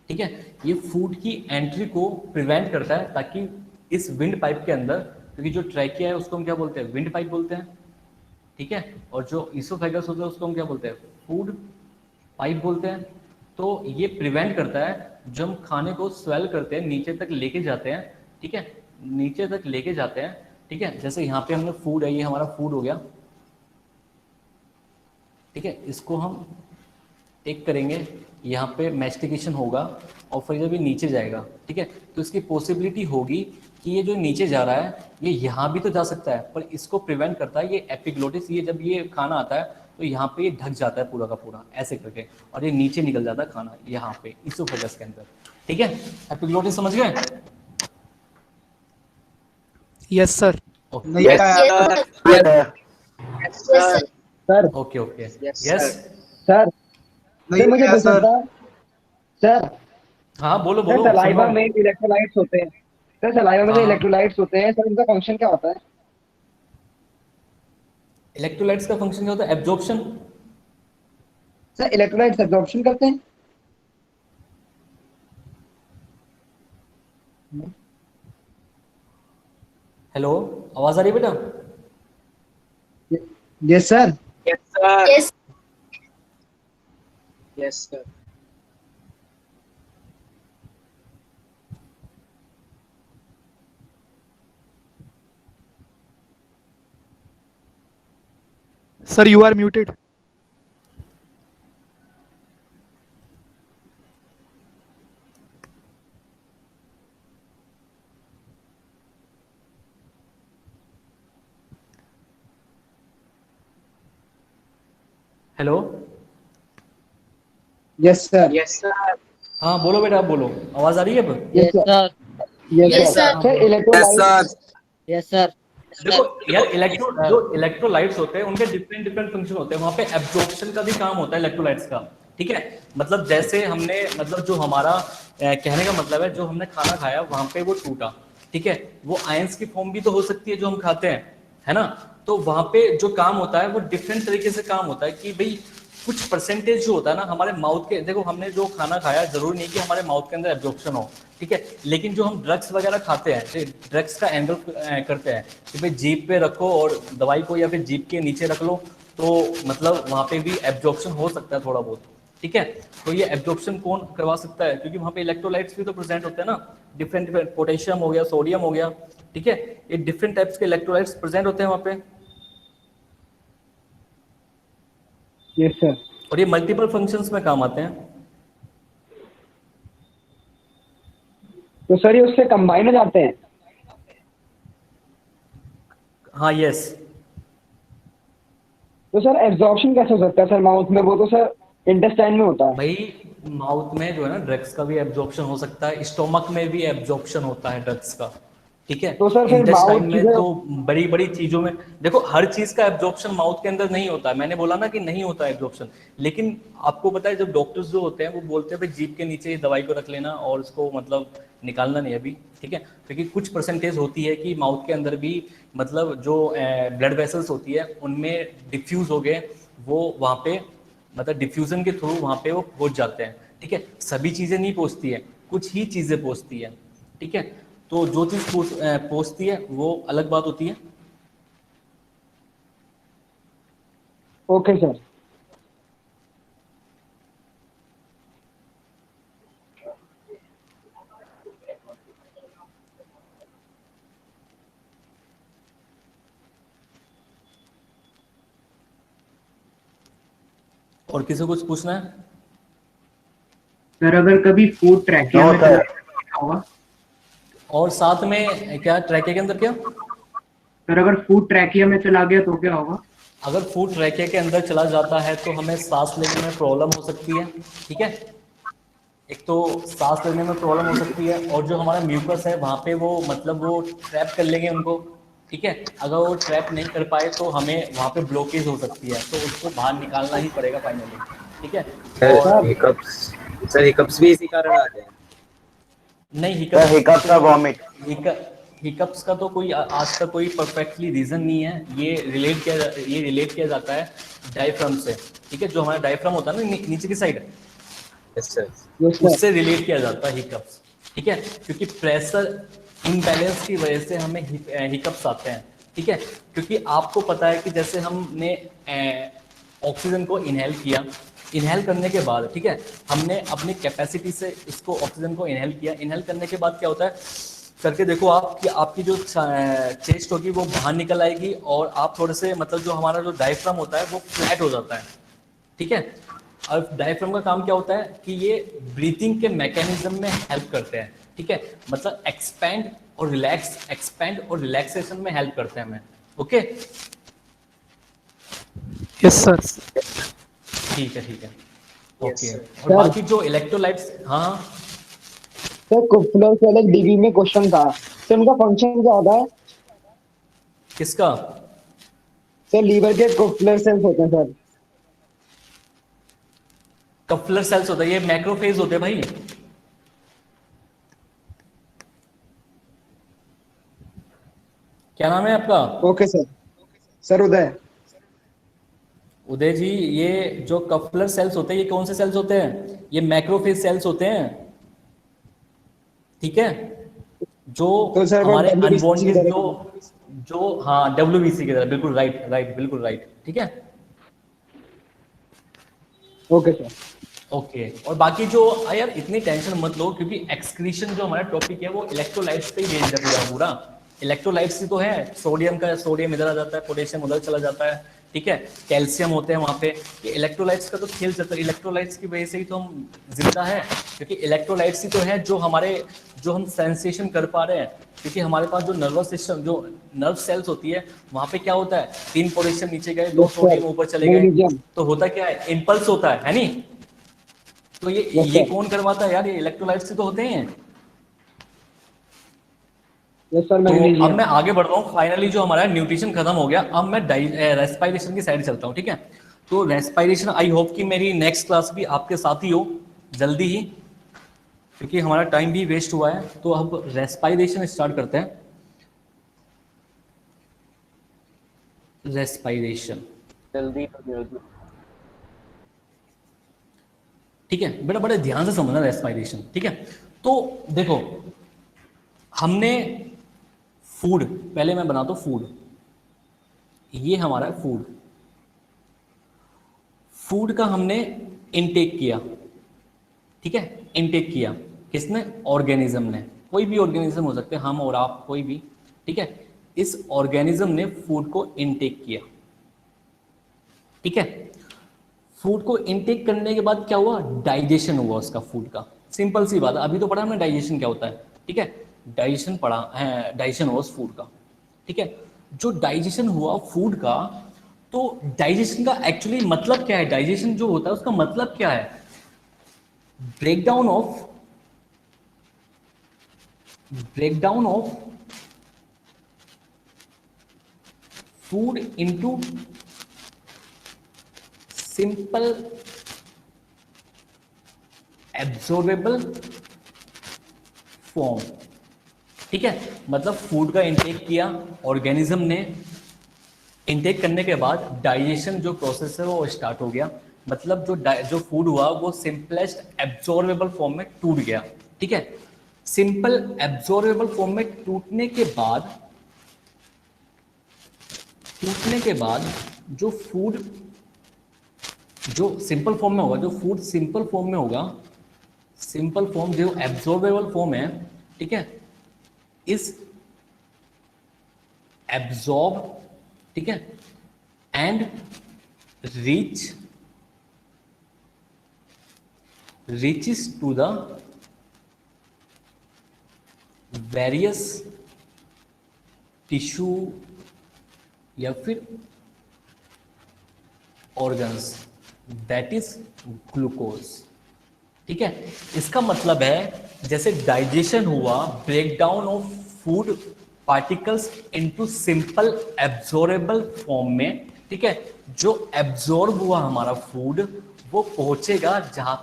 ठीक है। ये फूड की एंट्री को प्रिवेंट करता है, ताकि इस विंड पाइप के अंदर, क्योंकि जो ट्रैकिया है उसको हम क्या बोलते हैं, विंड पाइप बोलते हैं, ठीक है। और जो ईसोफेगस होता है उसको हम क्या बोलते हैं, फूड पाइप बोलते हैं। तो ये प्रिवेंट करता है, जब हम खाने को स्वेल करते हैं, नीचे तक लेके जाते हैं, ठीक है, नीचे तक लेके जाते हैं, ठीक है। जैसे यहाँ पे हमने फूड है, ये हमारा फूड हो गया, ठीक है। इसको हम टेक करेंगे, यहाँ पे मैस्टिकेशन होगा और फिर जब ये नीचे जाएगा, ठीक है, तो इसकी पॉसिबिलिटी होगी कि ये जो नीचे जा रहा है ये यहाँ भी तो जा सकता है, पर इसको प्रिवेंट करता है ये एपिग्लोटिस। ये जब ये खाना आता है तो यहाँ पे ये ढक जाता है पूरा का पूरा ऐसे करके, और ये नीचे निकल जाता है खाना यहाँ पे इसोफेगस के अंदर, ठीक है। एपिग्लोटिस समझ गए? Yes sir. नहीं आया sir okay okay yes. Sir नहीं मुझे आया सर। सर हाँ बोलो बोलो। सलाइवा सुनो। में इलेक्ट्रोलाइट्स होते हैं सर, सलाइवा में जो हाँ। इलेक्ट्रोलाइट्स होते हैं सर, उनका फंक्शन क्या होता है? इलेक्ट्रोलाइट्स का फंक्शन क्या होता है? एब्जॉर्प्शन। सर इलेक्ट्रोलाइट्स एब्जॉर्प्शन करते हैं? हेलो, आवाज आ रही है बेटा? Yes sir. Yes. Yes sir. Sir you are muted. Hello. Yes sir. Yes sir. हाँ बोलो बेटा, आप बोलो, आवाज आ रही है अब? Yes sir. Yes, yes sir. Sir. Yes, electrolytes sir. Yes sir. देखो यार, जो इलेक्ट्रोलाइट्स होते हैं उनके डिफरेंट डिफरेंट फंक्शन होते हैं, वहाँ पे एब्जॉर्प्शन का भी काम होता है इलेक्ट्रोलाइट्स का, ठीक है। मतलब जैसे हमने, मतलब जो हमारा कहने का मतलब है, जो हमने खाना खाया वहाँ पे वो टूटा, ठीक है, वो आयंस की फॉर्म भी तो हो सकती है जो हम खाते हैं, है ना। तो वहाँ पे जो काम होता है वो डिफरेंट तरीके से काम होता है कि भाई कुछ परसेंटेज जो होता है ना हमारे माउथ के, देखो हमने जो खाना खाया जरूरी नहीं कि हमारे माउथ के अंदर एब्जॉर्प्शन हो, ठीक है, लेकिन जो हम ड्रग्स वगैरह खाते हैं, ड्रग्स का एंगल करते हैं कि भाई जीभ पे रखो और दवाई को, या फिर जीभ के नीचे रख लो, तो मतलब वहाँ पे भी एब्जॉर्प्शन हो सकता है थोड़ा बहुत, ठीक है। तो ये एब्जॉर्प्शन कौन करवा सकता है? क्योंकि वहाँ पे इलेक्ट्रोलाइट्स भी तो प्रेजेंट होते हैं ना, डिफरेंट डिफरेंट, पोटेशियम हो गया, सोडियम हो गया, ठीक है, ये डिफरेंट टाइप्स के इलेक्ट्रोलाइट्स प्रेजेंट होते हैं वहाँ पे, यस सर। और ये मल्टीपल फंक्शंस में काम आते हैं। तो सर ये उससे कंबाइन हो जाते हैं? हाँ यस। तो सर एब्जॉर्प्शन कैसे हो सकता है सर माउथ में? वो तो सर इंटेस्टाइन में होता है। भाई माउथ में जो है ना ड्रग्स का भी एब्जॉर्प्शन हो सकता है, स्टोमक में भी एब्जॉर्प्शन होता है ड्रग्स का, ठीक है। तो सर फिर इंटेस्टाइन माउथ में तो बड़ी बड़ी चीजों में, देखो हर चीज का एब्जॉर्प्शन माउथ के अंदर नहीं होता है, मैंने बोला ना कि नहीं होता है एब्जॉर्प्शन, लेकिन आपको पता है जब डॉक्टर्स जो होते हैं वो बोलते हैं भाई जीभ के नीचे दवाई को रख लेना और उसको मतलब निकालना नहीं अभी, ठीक है, क्योंकि कुछ परसेंटेज होती है कि माउथ के अंदर भी मतलब जो ब्लड वेसल्स होती है उनमें डिफ्यूज हो गए, वो वहाँ पे मतलब डिफ्यूजन के थ्रू वहाँ पे वो पहुँच जाते हैं, ठीक है। सभी चीजें नहीं पहुँचती है, कुछ ही चीजें पहुँचती है, ठीक है। तो जो चीज पहुँचती है वो अलग बात होती है। Okay sir. और किसी को कुछ पूछना है? सर अगर कभी फूड ट्रैकिंग में होगा, और साथ में क्या ट्रैकिया के अंदर क्या? सर अगर फूड ट्रैकिया में चला गया तो क्या होगा? अगर फूड ट्रैकिया के अंदर चला जाता है तो हमें सांस लेने में प्रॉब्लम हो सकती है, ठीक है। एक तो सांस लेने में प्रॉब्लम हो सकती है, और जो हमारा म्यूकस है वहाँ पे वो मतलब वो ट्रैप कर लेंगे उनको, ठीक है। अगर वो ट्रैप नहीं कर पाए तो हमें वहाँ पे ब्लॉकेज हो सकती है, तो उसको बाहर निकालना ही पड़ेगा फाइनली, ठीक है। सर हिकअप्स भी इसी कारण आते हैं? नहीं, हिकअप्स का वॉमिट, हिकअप्स का तो कोई आज तक कोई परफेक्टली रीजन नहीं है। ये रिलेट किया जाता है डायफ्राम से, ठीक है, जो हमारा डायफ्राम होता है ना नीचे की साइड, उससे रिलेट किया जाता है हिकअप्स, ठीक है, क्योंकि प्रेशर इम्बैलेंस की वजह से हमें हिकअप्स आते हैं, ठीक है। क्योंकि आपको पता है कि जैसे हमने ऑक्सीजन को इनहेल किया, इनहेल करने के बाद, ठीक है, हमने अपनी कैपेसिटी से इसको ऑक्सीजन को इनहेल किया, इनहेल करने के बाद क्या होता है करके देखो आप कि आपकी जो चेस्ट होगी वो बाहर निकल आएगी, और आप थोड़े से मतलब जो हमारा जो डायफ्राम होता है वो फ्लैट हो जाता है, ठीक है। और डायफ्राम का काम क्या होता है कि ये ब्रीथिंग के मैकेनिज्म में हेल्प करते हैं, ठीक है, मतलब एक्सपेंड और रिलैक्सेशन में हेल्प करते हैं हमें। Okay, yes sir. ठीक है, ठीक है, ओके। sir. और बाकी जो इलेक्ट्रोलाइट्स, हाँ सर कुपलर सेल एक डीबी में क्वेश्चन था सर, उनका फंक्शन क्या होता है? किसका? सर लीवर के कुपलर सेल्स होते हैं सर। कपलर सेल्स होता है, ये मैक्रोफेज होते हैं भाई। क्या नाम है आपका? Okay sir. सर उदय। उदय जी, ये जो कपलर सेल्स होते हैं ये कौन से सेल्स होते हैं? ये मैक्रोफेज सेल्स होते हैं, ठीक है, जो तो सर वो हमारे WBC की अनवांटेड तरह। जो हाँ डब्ल्यूबीसी की तरह, बिल्कुल राइट राइट, बिल्कुल राइट, ठीक है, ओके सर। ओके। और बाकी जो यार इतनी टेंशन मत लो, क्योंकि एक्सक्रीशन जो हमारा टॉपिक है वो इलेक्ट्रोलाइट्स पे ही बेस्ड है पूरा पूरा। इलेक्ट्रोलाइट्स ही तो है, सोडियम इधर आ जाता है, पोटेशियम उधर चला जाता है, ठीक है, कैल्शियम होते हैं वहाँ पे। ये इलेक्ट्रोलाइट्स का तो खेल चलता है, इलेक्ट्रोलाइट्स की वजह से ही तो हम जिंदा है, क्योंकि इलेक्ट्रोलाइट्स ही तो है जो हम सेंसेशन कर पा रहे हैं, क्योंकि हमारे पास जो नर्वस सिस्टम, जो नर्व सेल्स होती है, वहाँ पे क्या होता है, 3 पोटेशियम नीचे गए, 2 सोडियम ऊपर चले गए, तो होता क्या है, इम्पल्स होता है नहीं? तो ये कौन करवाता है यार? ये इलेक्ट्रोलाइट्स से तो होते हैं। यस सर, तो अब मैं आगे बढ़ रहा हूँ, फाइनली जो हमारा न्यूट्रिशन खत्म हो गया, अब मैं रेस्पिरेशन की साइड चलता हूँ, ठीक है। तो रेस्पिरेशन, आई होप कि मेरी नेक्स्ट क्लास भी आपके साथ ही हो जल्दी ही, क्योंकि हमारा टाइम भी वेस्ट हुआ है। तो अब रेस्पिरेशन स्टार्ट करते हैं। रेस्पिरेशन जल्दी। ठीक है बेटा, बड़े ध्यान से समझना रेस्पिरेशन, ठीक है। तो देखो, हमने फूड, पहले मैं बनाता हूं फूड, ये हमारा फूड, फूड का हमने इनटेक किया, ठीक है, इनटेक किया किसने? ऑर्गेनिज्म ने, कोई भी ऑर्गेनिज्म हो सकते हैं, हम और आप कोई भी, ठीक है। इस ऑर्गेनिज्म ने फूड को इनटेक किया, ठीक है। फूड को इनटेक करने के बाद क्या हुआ? डाइजेशन हुआ उसका, फूड का। सिंपल सी बात है, अभी तो पढ़ा हमने डाइजेशन क्या होता है, ठीक है, डाइजेशन पढ़ा है, डाइजेशन हुआ उस फूड का, ठीक है। जो डाइजेशन हुआ फूड का, तो डाइजेशन का एक्चुअली मतलब क्या है? डाइजेशन जो होता है उसका मतलब क्या है? Breakdown of food into simple absorbable form, ठीक है। मतलब फूड का इंटेक किया ऑर्गेनिज्म ने, इंटेक करने के बाद डाइजेशन जो प्रोसेस है वो स्टार्ट हो गया, मतलब जो फूड हुआ वो सिंपलेस्ट एब्जॉर्बेबल फॉर्म में टूट गया, ठीक है। सिंपल एब्जॉर्बेबल फॉर्म में टूटने के बाद जो फूड जो सिंपल फॉर्म में होगा, जो फूड सिंपल फॉर्म में होगा, सिंपल फॉर्म जो एब्जॉर्बेबल फॉर्म है, ठीक है, इस एब्जॉर्ब, ठीक है, and reaches to the various tissue या फिर ऑर्गन्स, दैट इज ग्लूकोज, ठीक है। इसका मतलब है जैसे डाइजेशन हुआ, breakdown of food particles into simple absorbable form में, ठीक है, जो एब्जॉर्ब हुआ हमारा फूड वो पहुंचेगा जहां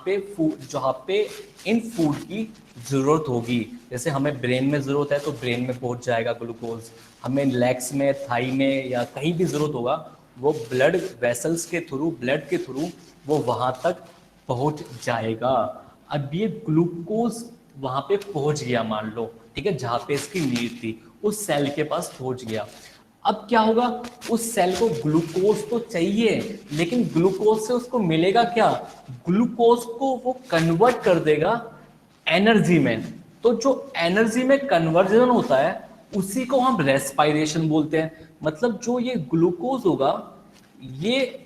पे इन फूड की जरूरत होगी। जैसे हमें ब्रेन में जरूरत है तो ब्रेन में पहुंच जाएगा ग्लूकोज, हमें लेग्स में, थाई में या कहीं भी जरूरत होगा, वो ब्लड वेसल्स के थ्रू, ब्लड के थ्रू वो वहां तक पहुंच जाएगा। अब ये ग्लूकोज वहां पे पहुंच गया, मान लो, ठीक है, जहां पे इसकी नीड थी, उस सेल के पास पहुंच गया। अब क्या होगा? उस सेल को ग्लूकोज तो चाहिए, लेकिन ग्लूकोज से उसको मिलेगा क्या? ग्लूकोज को वो कन्वर्ट कर देगा एनर्जी में। तो जो एनर्जी में कन्वर्जन होता है उसी को हम रेस्पिरेशन बोलते हैं। मतलब जो ये ग्लूकोज होगा, ये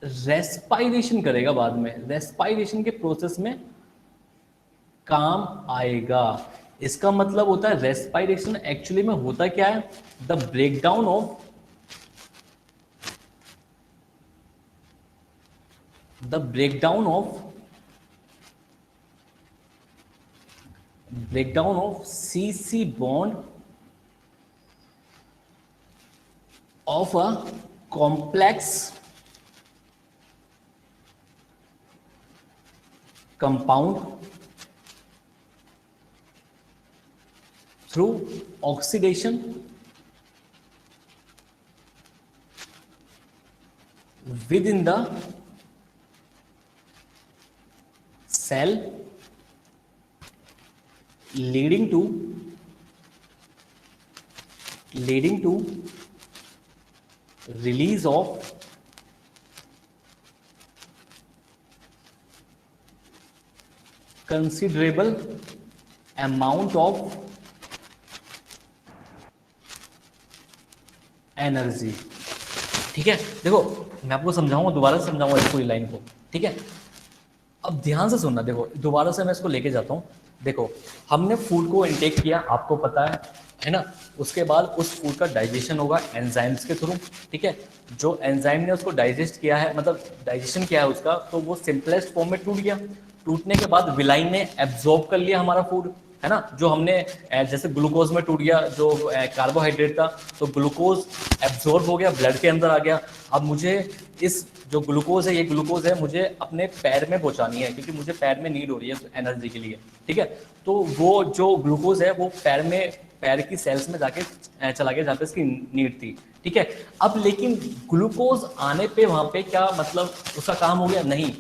रेस्पायरेशन करेगा बाद में, रेस्पायरेशन के प्रोसेस में काम आएगा। इसका मतलब होता है रेस्पायरेशन एक्चुअली में होता क्या है, the breakdown of CC bond of a complex compound through oxidation within the cell, leading to release of considerable amount of energy. ठीक है, देखो मैं आपको समझाऊंगा, दोबारा से समझाऊंगा इस पूरी लाइन को। ठीक है, अब ध्यान से सुनना। देखो दोबारा से मैं इसको लेके जाता हूँ। देखो हमने फूड को इनटेक किया, आपको पता है ना। उसके बाद उस फूड का डाइजेशन होगा एंजाइम्स के थ्रू। ठीक है, जो एंजाइम ने उसको डाइजेस्ट किया है, मतलब डाइजेशन किया है उसका, तो वो सिंपलेस्ट फॉर्म में टूट गया। टूटने के बाद विलाइन ने एब्जॉर्ब कर लिया हमारा फूड, है ना। जो हमने जैसे ग्लूकोज में टूट गया, जो कार्बोहाइड्रेट था, तो ग्लूकोज एब्जॉर्ब हो गया, ब्लड के अंदर आ गया। अब मुझे इस जो ग्लूकोज है, ये ग्लूकोज है, मुझे अपने पैर में पहुंचानी है, क्योंकि मुझे पैर में नीड हो रही है एनर्जी के लिए। ठीक है, तो वो जो ग्लूकोज है वो पैर की सेल्स में जाके चला गया जहाँ पे इसकी नीड थी। ठीक है, अब लेकिन ग्लूकोज आने पे वहां पे क्या मतलब उसका काम हो गया? नहीं,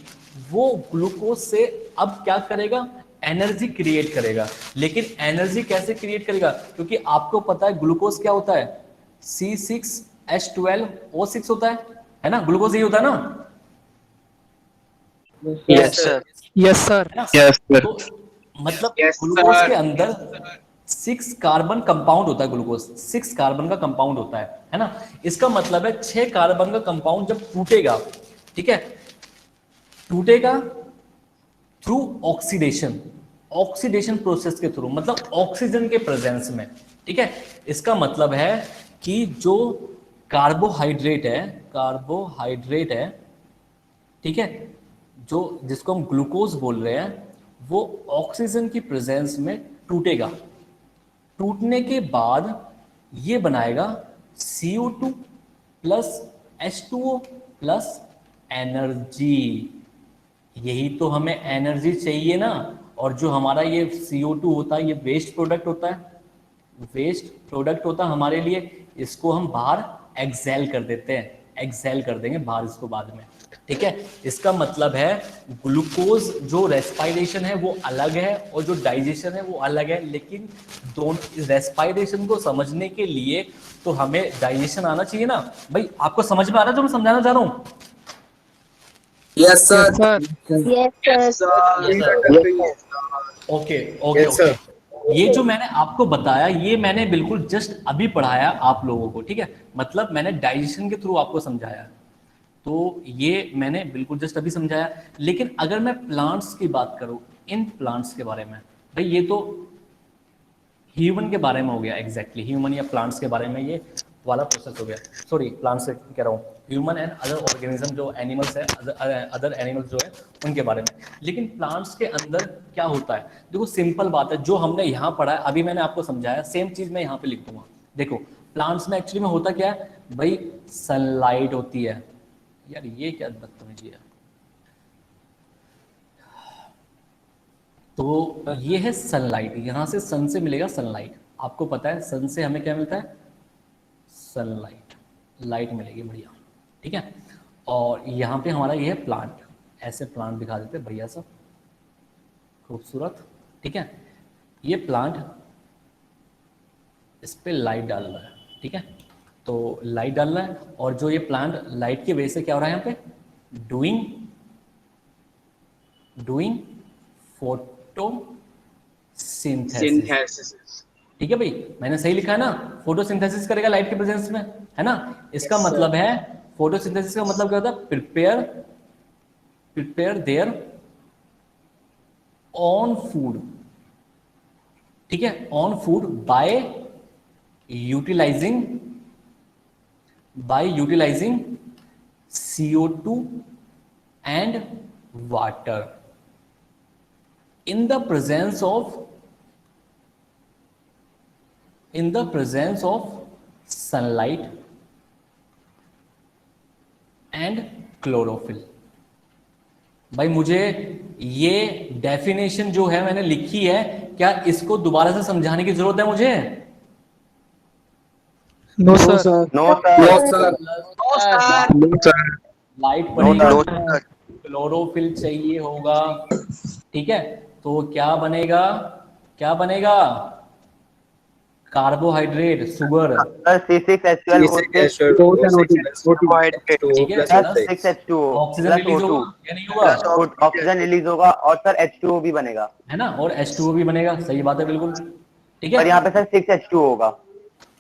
वो ग्लूकोज से अब क्या करेगा? एनर्जी क्रिएट करेगा। लेकिन एनर्जी कैसे क्रिएट करेगा? क्योंकि आपको पता है ग्लूकोज क्या होता है, C6H12O6 होता है ना। ग्लूकोज यही होता है ना। Yes sir. Yes sir. तो मतलब ग्लूकोज के अंदर 6 कार्बन कंपाउंड होता है। ग्लूकोज 6 कार्बन का कंपाउंड होता है ना। इसका मतलब है 6 कार्बन का कंपाउंड जब टूटेगा, ठीक है, टूटेगा थ्रू ऑक्सीडेशन प्रोसेस के थ्रू, मतलब ऑक्सीजन के प्रेजेंस में। ठीक है, इसका मतलब है कि जो कार्बोहाइड्रेट है, ठीक है, जो जिसको हम ग्लूकोज बोल रहे हैं, वो ऑक्सीजन की प्रेजेंस में टूटेगा। टूटने के बाद ये बनाएगा CO2 plus H2O plus energy. यही तो हमें एनर्जी चाहिए ना। और जो हमारा ये CO2 होता है, ये वेस्ट प्रोडक्ट होता है हमारे लिए। इसको हम बाहर एक्सेल कर देते हैं, एक्सेल कर देंगे बाहर इसको बाद में। ठीक है, इसका मतलब है ग्लूकोज जो रेस्पायरेशन है वो अलग है और जो डाइजेशन है वो अलग है। लेकिन दोनों रेस्पायरेशन को समझने के लिए तो हमें डाइजेशन आना चाहिए ना। भाई आपको समझ में आ रहा है जो मैं समझाना चाह रहा हूँ? Yes, sir. ओके। ये जो मैंने आपको बताया, ये मैंने बिल्कुल जस्ट अभी पढ़ाया आप लोगों को। ठीक है, मतलब मैंने डाइजेशन के थ्रू आपको समझाया, तो ये मैंने बिल्कुल जस्ट अभी समझाया। लेकिन अगर मैं प्लांट्स की बात करूं, इन प्लांट्स के बारे में, भाई ये तो ह्यूमन के बारे में हो गया, एग्जैक्टली ह्यूमन या प्लांट्स के बारे में ये वाला प्रोसेस हो गया। सॉरी, प्लांट्स से कह रहा हूँ, ह्यूमन एंड अदर ऑर्गेनिज्म जो एनिमल्स है, अदर एनिमल्स जो है उनके बारे में। लेकिन प्लांट्स के अंदर क्या होता है? देखो सिंपल बात है, जो हमने यहाँ पढ़ा है, अभी मैंने आपको समझाया, सेम चीज मैं यहाँ पे लिख दूंगा। देखो प्लांट्स में एक्चुअली में होता क्या है भाई, सनलाइट होती है। यार ये क्या बदतमीजी है। तो ये है सनलाइट, यहाँ से सन से मिलेगा सनलाइट। आपको पता है सन से हमें क्या मिलता है? सनलाइट, लाइट मिलेगी, बढ़िया। ठीक है, और यहाँ पे हमारा ये है प्लांट। ऐसे प्लांट दिखा देते बढ़िया सा, खूबसूरत। ठीक है, ये प्लांट, इस पे लाइट डाल रहा है। ठीक है, तो लाइट डाल रहा है, और जो ये प्लांट लाइट की वजह से क्या हो रहा है यहाँ पे? Doing photosynthesis. ठीक है भाई, मैंने सही लिखा है ना? फोटोसिंथेसिस करेगा लाइट के प्रेजेंस में, है ना। इसका मतलब है फोटोसिंथेसिस का मतलब क्या होता है? प्रिपेयर देयर ऑन फूड, ठीक है, own food by utilising CO2 and water in the presence of sunlight and chlorophyll। भाई मुझे ये डेफिनेशन जो है मैंने लिखी है, क्या इसको दोबारा से समझाने की जरूरत है मुझे? No sir. No sir. Light पड़ेगी, क्लोरोफिल चाहिए होगा, ठीक है, तो क्या बनेगा? कार्बोहाइड्रेट, शुगर, ऑक्सीजन रिलीज होगा या नहीं होगा? ऑक्सीजन रिलीज होगा और सर H2O भी बनेगा, है ना, और H2O भी बनेगा, सही बात है बिल्कुल, ठीक है। पर यहाँ पे सर 6H2O होगा।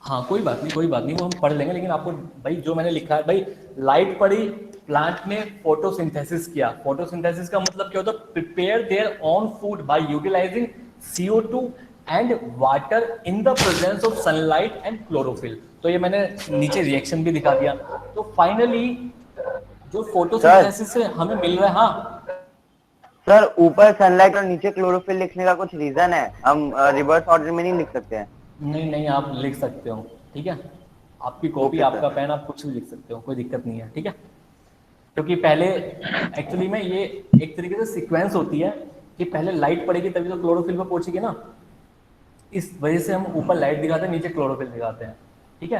हाँ कोई बात नहीं, वो हम पढ़ लेंगे, लेकिन आपको भाई जो मैंने लिखा है, भाई लाइट पड़ी, प्लांट ने फोटोसिंथेसिस किया। फोटोसिंथेसिस का मतलब क्या होता है? Prepare their own food by utilising CO2 and water in the presence of sunlight and chlorophyll. तो ये मैंने नीचे रिएक्शन भी दिखा दिया। तो फाइनली जो फोटोसिंथेसिस से हमें मिल रहा है, हाँ सर ऊपर सनलाइट और नीचे क्लोरोफिल लिखने का कुछ रीजन है? हम रिवर्स ऑर्डर में नहीं लिख सकते हैं? नहीं, आप लिख सकते हो, ठीक है, आपकी कॉपी, आपका पेन, आप कुछ भी लिख सकते हो, कोई दिक्कत नहीं है, ठीक है। क्योंकि पहले एक्चुअली में ये एक तरीके से सीक्वेंस होती है कि पहले लाइट पड़ेगी तभी तो क्लोरोफिल पे पहुंचेगी ना, इस वजह से हम ऊपर लाइट दिखाते हैं, नीचे क्लोरोफिल दिखाते हैं, ठीक है।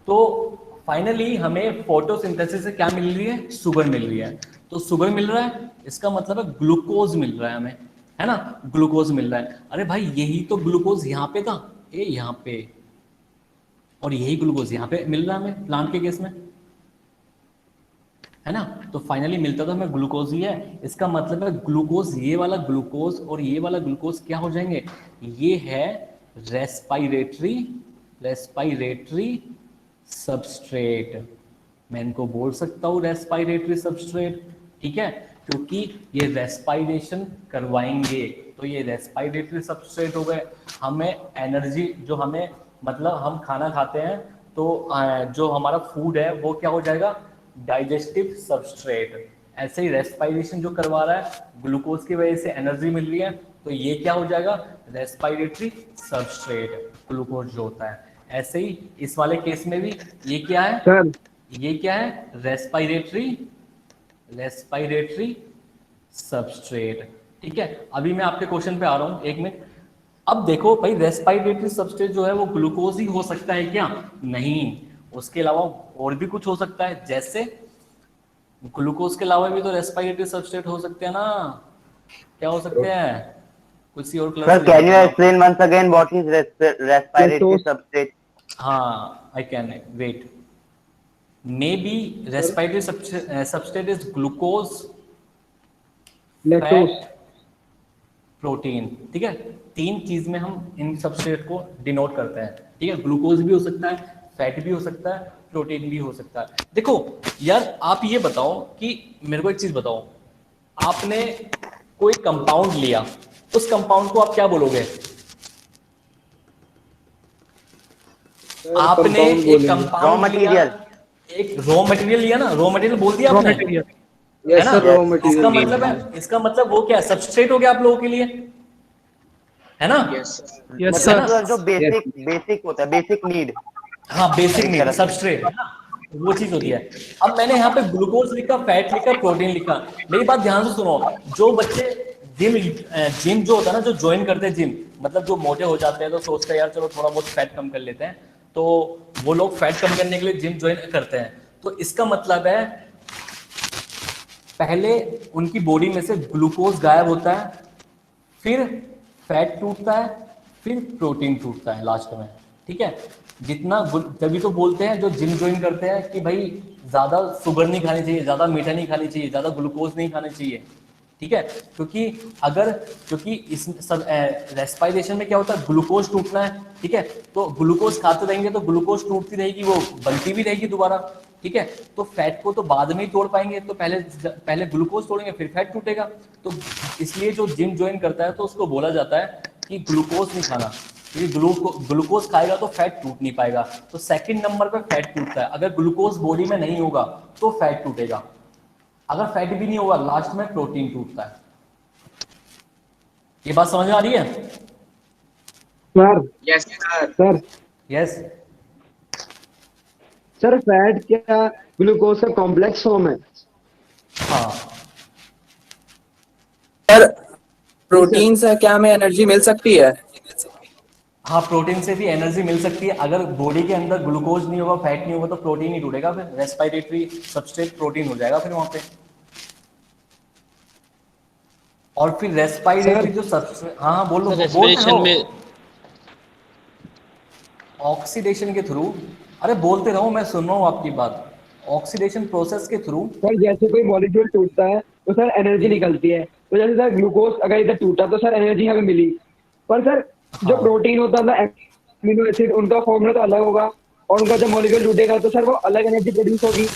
तो फाइनली हमें फोटोसिंथेसिस से क्या मिल रही है? शुगर मिल रही है। तो शुगर मिल रहा है, इसका मतलब है ग्लूकोज मिल रहा है हमें, है ना, ग्लूकोज मिल रहा है। अरे भाई यही तो ग्लूकोज यहाँ पे था, ये यहाँ पे, और यही ग्लूकोज यहाँ पे मिल रहा है हमें प्लांट के केस में, है ना। तो फाइनली मिलता तो हमें ग्लूकोज ही है। इसका मतलब है ग्लूकोज, ये वाला ग्लूकोज और ये वाला ग्लूकोज क्या हो जाएंगे? ये है रेस्पायरेटरी सबस्ट्रेट। मैं इनको बोल सकता हूँ रेस्पायरेटरी सबस्ट्रेट, ठीक है, क्योंकि ये रेस्पायरेशन करवाएंगे। तो ये रेस्पायरेटरी सबस्ट्रेट हो गए। हमें एनर्जी, जो हमें मतलब हम खाना खाते हैं तो जो हमारा फूड है वो क्या हो जाएगा? Digestive substrate. ऐसे ही रेस्पायरेशन जो करवा रहा है, ग्लूकोज की वजह से एनर्जी मिल रही है, तो ये क्या हो जाएगा? रेस्पायरेटरी सबस्ट्रेट, ग्लूकोज जो होता है। ऐसे ही इस वाले केस में भी ये क्या है सर? ये क्या है? रेस्पायरेटरी सबस्ट्रेट, ठीक है। अभी मैं आपके क्वेश्चन पे आ रहा हूँ, एक मिनट। अब देखो भाई, रेस्पायरेटरी सबस्ट्रेट जो है वो ग्लूकोज ही हो सकता है क्या? नहीं, उसके अलावा और भी कुछ हो सकता है। जैसे ग्लूकोज के अलावा भी तो रेस्पायरेटरी सबस्ट्रेट हो सकते हैं ना। क्या हो सकते हैं? कुछ और class. Sir can you explain once again what is respiratory substrate? हाँ, I can wait. Maybe respiratory substrate is glucose, fat, protein, ठीक है। तीन चीज में हम इन सबस्ट्रेट को डिनोट करते हैं, ठीक है। ग्लूकोज भी हो सकता है, फैट भी हो सकता है, प्रोटीन भी हो सकता है। देखो यार, आप ये बताओ कि मेरे को एक चीज बताओ, आपने कोई कंपाउंड लिया, उस कंपाउंड को आप क्या बोलोगे? आपने एक कंपाउंड लिया, एक रॉ मटेरियल लिया ना, रॉ मटेरियल बोल दिया आपने, है ना। इसका मतलब वो क्या है? सबस्ट्रेट हो गया आप लोगों के लिए, है ना। Yes sir. जो बेसिक होता है, बेसिक नीड। हाँ, बेसिक नीड सबस्ट्रेट, है ना, वो चीज होती है। अब मैंने यहाँ पे ग्लूकोज लिखा, फैट लिखा, प्रोटीन लिखा। मेरी बात ध्यान से सुनो। जो बच्चे जिम जो होता है ना, जो ज्वाइन करते हैं जिम, मतलब जो मोटे हो जाते हैं तो सोचते हैं यार चलो थोड़ा बहुत फैट कम कर लेते हैं, तो वो लोग फैट कम करने के लिए जिम ज्वाइन करते हैं। तो इसका मतलब है पहले उनकी बॉडी में से ग्लूकोज गायब होता है, फिर फैट टूटता है, फिर प्रोटीन टूटता है लास्ट में, ठीक है। तभी तो बोलते हैं जो जिम ज्वाइन करते हैं कि भाई ज्यादा शुगर नहीं खानी चाहिए, ज्यादा मीठा नहीं खानी चाहिए, ज्यादा ग्लूकोज नहीं खानी चाहिए, ठीक है। क्योंकि इस सब रेस्पायरेशन में क्या होता है? ग्लूकोज टूटना है, ठीक है। तो ग्लूकोज खाते रहेंगे तो ग्लूकोज टूटती रहेगी, वो बनती भी रहेगी दोबारा, ठीक है। तो फैट को तो बाद में ही तोड़ पाएंगे, तो पहले ग्लूकोज तोड़ेंगे फिर फैट टूटेगा। तो इसलिए जो जिम ज्वाइन करता है तो उसको बोला जाता है कि ग्लूकोज नहीं खाना, क्योंकि ग्लूकोज खाएगा तो फैट टूट नहीं पाएगा। तो सेकंड नंबर पे फैट टूटता है। अगर ग्लूकोज बॉडी में नहीं होगा तो फैट टूटेगा, अगर फैट भी नहीं होगा लास्ट में प्रोटीन टूटता है। ये बात समझ में आ रही है? Sir Yes, sir yes. Sir fat क्या ग्लूकोज का कॉम्प्लेक्स फॉर्म है? हाँ सर प्रोटीन से क्या हमें एनर्जी मिल सकती है? हाँ, प्रोटीन से भी एनर्जी मिल सकती है। अगर बॉडी के अंदर ग्लूकोज नहीं होगा, फैट नहीं होगा, तो प्रोटीन ही टूटेगा, फिर रेस्पिरेटरी सबस्ट्रेट प्रोटीन हो जाएगा फिर वहां पे। और फिर रेस्पिरेटरी जो सबस्ट्रेट, हाँ बोलो रेस्पिरेशन में ऑक्सीडेशन के थ्रू, अरे बोलते रहो, मैं सुन रहा हूँ आपकी बात। ऑक्सीडेशन प्रोसेस के थ्रू सर जैसे कोई मॉलिक्यूल टूटता है तो सर एनर्जी निकलती है, तो जैसे सर ग्लूकोज अगर इधर टूटा तो सर एनर्जी हमें मिली, पर सर जो प्रोटीन होता है ना एमिनो एसिड, उनका फॉर्मूला तो अलग होगा, और उनका जब मॉलिक्यूल टूटेगा तो सर वो अलग एनर्जी प्रोड्यूस होगी।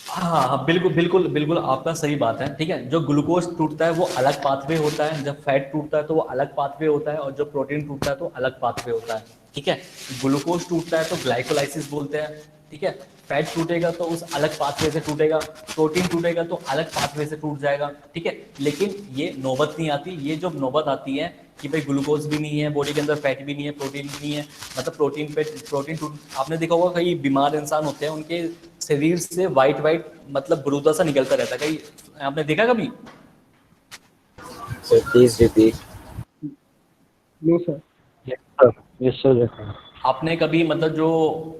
हाँ हाँ, बिल्कुल बिल्कुल बिल्कुल आपका सही बात है, ठीक है। जो ग्लूकोज टूटता है वो अलग पाथवे होता है, जब फैट टूटता है तो वो अलग पाथवे होता है, और जो प्रोटीन टूटता है तो अलग पाथवे होता है, ठीक है। ग्लूकोज टूटता है तो ग्लाइकोलाइसिस बोलते हैं, ठीक है। फैट टूटेगा तो उस अलग पाथवे से टूटेगा, प्रोटीन टूटेगा तो अलग पाथवे से टूट जाएगा, ठीक है। लेकिन ये नौबत नहीं आती, ये जब नौबत आती है कि भाई ग्लूकोज भी नहीं है बॉडी के अंदर, फैट भी नहीं है, प्रोटीन भी नहीं है, मतलब प्रोटीन टूट, आपने देखा होगा कई बीमार इंसान होते हैं उनके शरीर से वाइट मतलब बुरूदा सा निकलता रहता है, कहीं आपने देखा कभी? Sir please repeat. No sir. Yes sir. आपने कभी मतलब जो